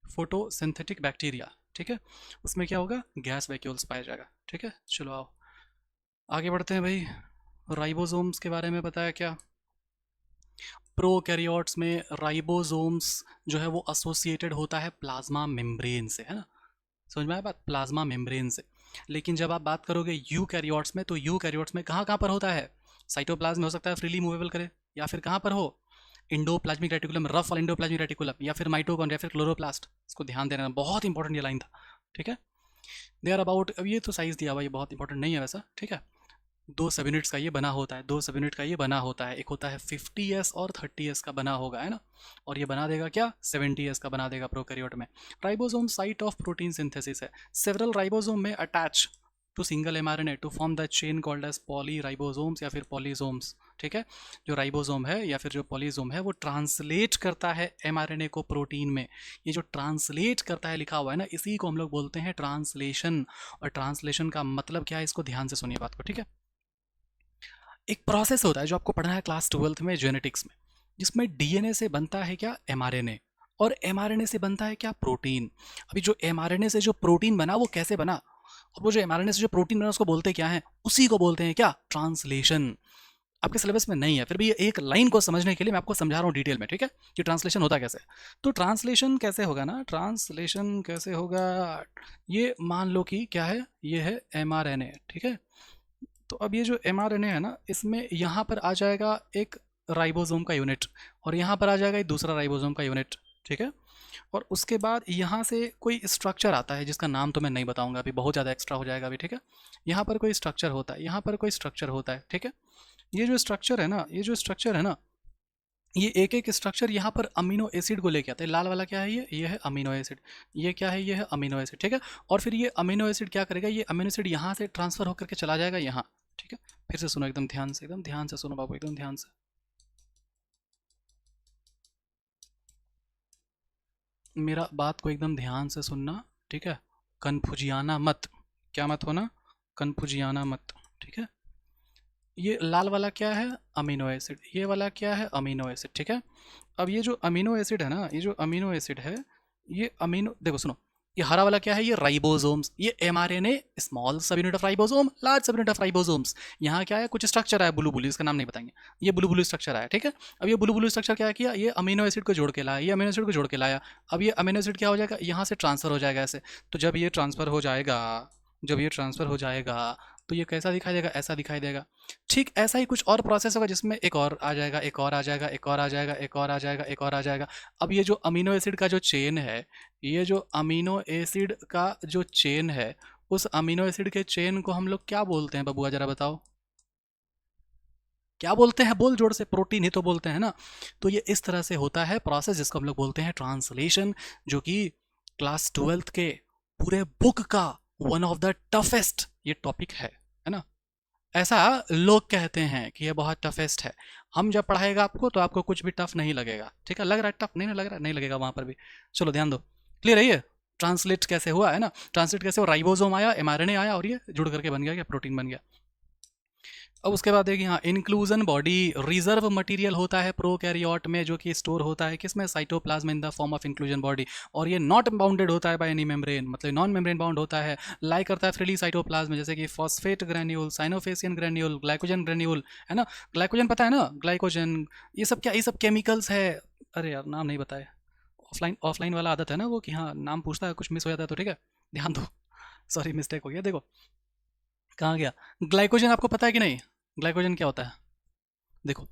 फोटोसिंथेटिक बैक्टीरिया, ठीक है, उसमें क्या होगा? गैस वैक्यूल्स पाया जाएगा, ठीक है। चलो आओ आगे बढ़ते हैं भाई। राइबोसोम्स के बारे में बताया क्या? प्रोकैरियोट्स में राइबोसोम्स जो है वो एसोसिएटेड होता है प्लाज्मा मेम्ब्रेन से, है ना। समझ में आया बात? प्लाज्मा मेम्ब्रेन से। लेकिन जब आप बात करोगे यूकैरियोट्स में, तो यूकैरियोट्स में कहाँ कहाँ पर होता है? साइटोप्लाज्म में हो सकता है फ्रीली मूवेबल करे, या फिर कहाँ पर हो? इंडोप्लाज्मिक रेटिकुलम, रफ वाला इंडोप्लाज्मिक रेटिकुलम, या फिर माइटोकॉन्ड्रिया, फिर क्लोरोप्लास्ट। इसको ध्यान देना, बहुत इंपॉर्टेंट ये लाइन था, ठीक है। दे आर अबाउट, अब ये तो साइज दिया हुआ, ये बहुत इंपॉर्टेंट नहीं है वैसा, ठीक है। दो सब यूनिट्स का ये बना होता है, दो सब यूनिट का ये बना होता है, एक होता है 50s और 30s का बना होगा, है ना। और ये बना देगा क्या? 70s का बना देगा प्रोकैरियोट में। Ribosome site of protein synthesis है। सेवरल राइबोसोम में attach to single mRNA to form the chain called as polyribosomes या फिर पॉलीसोम्स, ठीक है। जो राइबोसोम है या फिर जो पॉलीसोम है वो ट्रांसलेट करता है mRNA को प्रोटीन में। ये जो ट्रांसलेट करता है लिखा हुआ है ना, इसी को हम लोग बोलते हैं ट्रांसलेशन। और ट्रांसलेशन का मतलब क्या है, इसको ध्यान से सुनिए बात को, ठीक है। एक प्रोसेस होता है जो आपको पढ़ना है क्लास 12th में जेनेटिक्स में, जिसमें डीएनए से बनता है क्या? एमआरएनए। और एमआरएनए से बनता है क्या? प्रोटीन। अभी जो एमआरएनए से जो प्रोटीन बना वो कैसे बना, और वो जो एमआरएनए से जो प्रोटीन बना उसको बोलते क्या है? उसी को बोलते हैं क्या? ट्रांसलेशन। आपके सिलेबस में नहीं है, फिर भी ये एक लाइन को समझने के लिए मैं आपको समझा रहा हूँ डिटेल में, ठीक है, कि ट्रांसलेशन होता कैसे। तो ट्रांसलेशन कैसे होगा ना, ट्रांसलेशन कैसे होगा, ये मान लो कि क्या है, ये है एमआरएनए, ठीक है। तो अब ये जो mRNA है ना, इसमें यहाँ पर आ जाएगा एक राइबोसोम का यूनिट, और यहाँ पर आ जाएगा एक दूसरा राइबोसोम का यूनिट, ठीक है। और उसके बाद यहाँ से कोई स्ट्रक्चर आता है जिसका नाम तो मैं नहीं बताऊंगा अभी, बहुत ज़्यादा एक्स्ट्रा हो जाएगा अभी, ठीक है। यहाँ पर कोई स्ट्रक्चर होता है, यहाँ पर कोई स्ट्रक्चर होता है, ठीक है। ये जो स्ट्रक्चर है ना, ये जो स्ट्रक्चर है ना, ये एक एक स्ट्रक्चर यहाँ पर अमीनो एसिड को लेके आता है। लाल वाला क्या है? ये है अमीनो एसिड। ये क्या है? ये है अमीनो एसिड, ठीक है। और फिर ये अमीनो एसिड क्या करेगा? ये अमीनो एसिड यहाँ से ट्रांसफर होकर के चला जाएगा यहाँ, ठीक है। फिर से सुनो एकदम ध्यान से, एकदम ध्यान से सुनो बाबू, एकदम ध्यान से। मेरा बात को एकदम ध्यान से सुनना, ठीक है। कन्फ्यूजियाना मत, क्या मत होना? कन्फ्यूजियाना मत, ठीक है। ये लाल वाला क्या है? Amino acid. ये वाला क्या है? अमीनो एसिड, ठीक है। अब ये जो अमीनो एसिड है ना, ये जो अमीनो एसिड है, ये अमीनो, देखो सुनो, ये हरा वाला क्या है? ये राइबोसोम्स। ये एमआरएनए, स्मॉल सब यूनिट ऑफ राइबोसोम, लार्ज सब यूनिट ऑफ राइबोसोम्स। यहाँ क्या है? कुछ स्ट्रक्चर है ब्लू ब्लू, इसका नाम नहीं बताएंगे। ये ब्लू ब्लू स्ट्रक्चर है, ठीक है। अब ये ब्लू ब्लू स्ट्रक्चर क्या किया? ये अमीनो एसिड को जोड़ के लाया, ये अमीनो एसिड को जोड़ के लाया। अब ये अमीनो एसिड क्या हो जाएगा? यहाँ से ट्रांसफर हो जाएगा ऐसे। तो जब ये ट्रांसफर हो जाएगा, जब ये ट्रांसफर हो जाएगा, तो ये कैसा दिखाई देगा? ऐसा दिखाई देगा। ठीक ऐसा ही कुछ और प्रोसेस होगा जिसमें एक और आ जाएगा, एक और आ जाएगा, एक और आ जाएगा, एक और आ जाएगा, एक और आ जाएगा। अब ये जो अमीनो एसिड का जो चेन है, ये जो अमीनो एसिड का जो चेन है, उस अमीनो एसिड के चेन को हम लोग क्या बोलते हैं बबुआ, जरा बताओ क्या बोलते हैं? बोल जोर से, प्रोटीन ही तो बोलते हैं ना। तो ये इस तरह से होता है प्रोसेस जिसको हम लोग बोलते हैं ट्रांसलेशन, जो कि क्लास 12th के पूरे बुक का वन ऑफ द टफेस्ट ये टॉपिक है ना। ऐसा लोग कहते हैं कि ये बहुत टफेस्ट है। हम जब पढ़ाएगा आपको तो आपको कुछ भी टफ नहीं लगेगा, ठीक है। लग रहा है टफ? नहीं, नहीं लग रहा, नहीं लगेगा वहां पर भी। चलो ध्यान दो, क्लियर है ये? ट्रांसलेट कैसे हुआ, है ना, ट्रांसलेट कैसे हो? राइबोसोम आया, एमआरएनए आया, और ये जुड़ करके बन गया क्या? प्रोटीन बन गया। अब उसके बाद देखिए हाँ, इंक्लूजन बॉडी रिजर्व मटेरियल होता है प्रोकैरियोट में, जो कि स्टोर होता है किसमें, cytoplasm in the form of inclusion body, और ये नॉट बाउंडेड होता है बाय एनी मेम्ब्रेन, मतलब नॉन मेम्ब्रेन बाउंड होता है, लाई करता है फ्रीली साइटोप्लाज्म में, जैसे कि phosphate granule, cyanophycean granule, glycogen granule, है ना। ग्लाइकोजन पता है ना, ग्लाइकोजन, ये सब क्या, ये सब केमिकल्स है। अरे यार नाम नहीं बताए, ऑफलाइन ऑफलाइन वाला आदत है ना वो, कि हाँ नाम पूछता है, कुछ मिस हो जाता है तो ठीक है, ध्यान दो। सॉरी मिस्टेक हो गया। देखो कहाँ गया, ग्लाइकोजन आपको पता है कि नहीं, ग्लाइकोजन क्या होता है। देखो,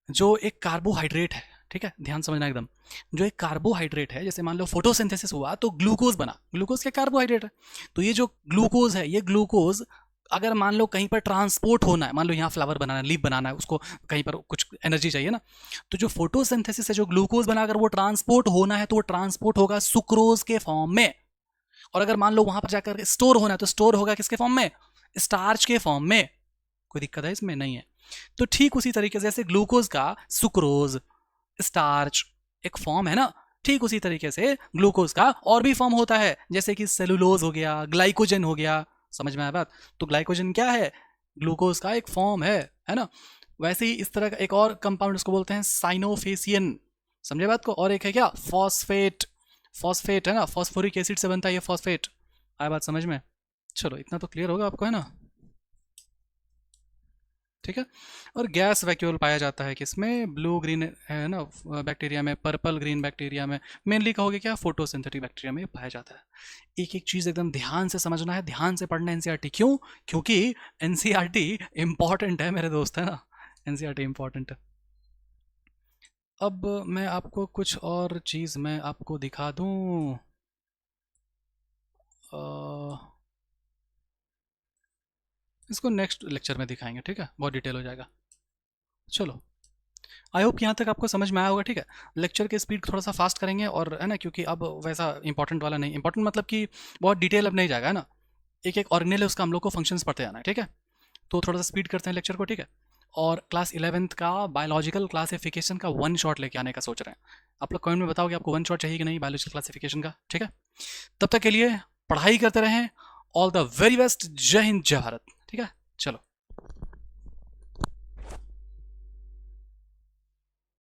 जो एक कार्बोहाइड्रेट है, ठीक है, ध्यान समझना एकदम, जो एक कार्बोहाइड्रेट है, जैसे मान लो फोटोसिंथेसिस हुआ तो ग्लूकोज बना, ग्लूकोज क्या कार्बोहाइड्रेट है, तो ये जो ग्लूकोज है, ये ग्लूकोज अगर मान लो कहीं पर ट्रांसपोर्ट होना है, मान लो यहाँ फ्लावर बनाना है, लीफ बनाना है, उसको कहीं पर कुछ एनर्जी चाहिए ना, तो जो फोटोसिंथेसिस है, जो ग्लूकोज बना, अगर वो ट्रांसपोर्ट होना है तो वो ट्रांसपोर्ट होगा सुक्रोज के फॉर्म में, और अगर मान लो वहां पर जाकर स्टोर होना है तो स्टोर होगा किसके फॉर्म में, स्टार्च के फॉर्म में। कोई दिक्कत है इसमें, नहीं है। तो ठीक उसी तरीके से जैसे ग्लूकोज का सुक्रोज, स्टार्च एक फॉर्म है ना, ठीक उसी तरीके से ग्लूकोज का और भी फॉर्म होता है, जैसे कि सेलुलोज हो गया, ग्लाइकोजन हो गया। समझ में आया बात। तो ग्लाइकोजन क्या है, ग्लूकोज का एक फॉर्म है ना। वैसे ही इस तरह का एक और कंपाउंड उसको बोलते हैं साइनोफेसियन, समझे बात को। और एक है क्या, फॉस्फेट, फॉस्फेट है ना, फॉस्फोरिक एसिड से बनता है ये फॉस्फेट। आया बात समझ में। चलो इतना तो क्लियर होगा आपको, है ना, ठीक है। और गैस वैक्यूल पाया जाता है किसमें, ब्लू ग्रीन है ना बैक्टीरिया में, पर्पल ग्रीन बैक्टीरिया में, मेनली कहोगे क्या, फोटोसिंथेटिक बैक्टीरिया में पाया जाता है। एक एक चीज़ एकदम ध्यान से समझना है, ध्यान से पढ़ना है एनसीईआरटी। क्यों, क्योंकि एनसीईआरटी इंपॉर्टेंट है मेरे दोस्त, है ना, एनसीईआरटी इंपॉर्टेंट है। अब मैं आपको कुछ और चीज़ मैं आपको दिखा दूँ, इसको नेक्स्ट लेक्चर में दिखाएंगे, ठीक है, बहुत डिटेल हो जाएगा। चलो, आई होप यहाँ तक आपको समझ में आया होगा, ठीक है। लेक्चर की स्पीड थोड़ा सा फास्ट करेंगे, और है ना, क्योंकि अब वैसा इंपॉर्टेंट वाला नहीं, इंपॉर्टेंट मतलब कि बहुत डिटेल अब नहीं जाएगा, है ना। एक एक ऑर्गेनल है उसका हम लोग को फंक्शंस पढ़ते जाना है, ठीक है। तो थोड़ा सा स्पीड करते हैं लेक्चर को, ठीक है। और क्लास 11th का बायोलॉजिकल क्लासिफिकेशन का वन शॉट लेके आने का सोच रहे हैं। आप लोग कमेंट में बताओ कि आपको वन शॉट चाहिए कि नहीं बायोलॉजिकल क्लासिफिकेशन का, ठीक है। तब तक के लिए पढ़ाई करते रहें। All the very best. जय हिंद, जय भारत। ठीक है, चलो।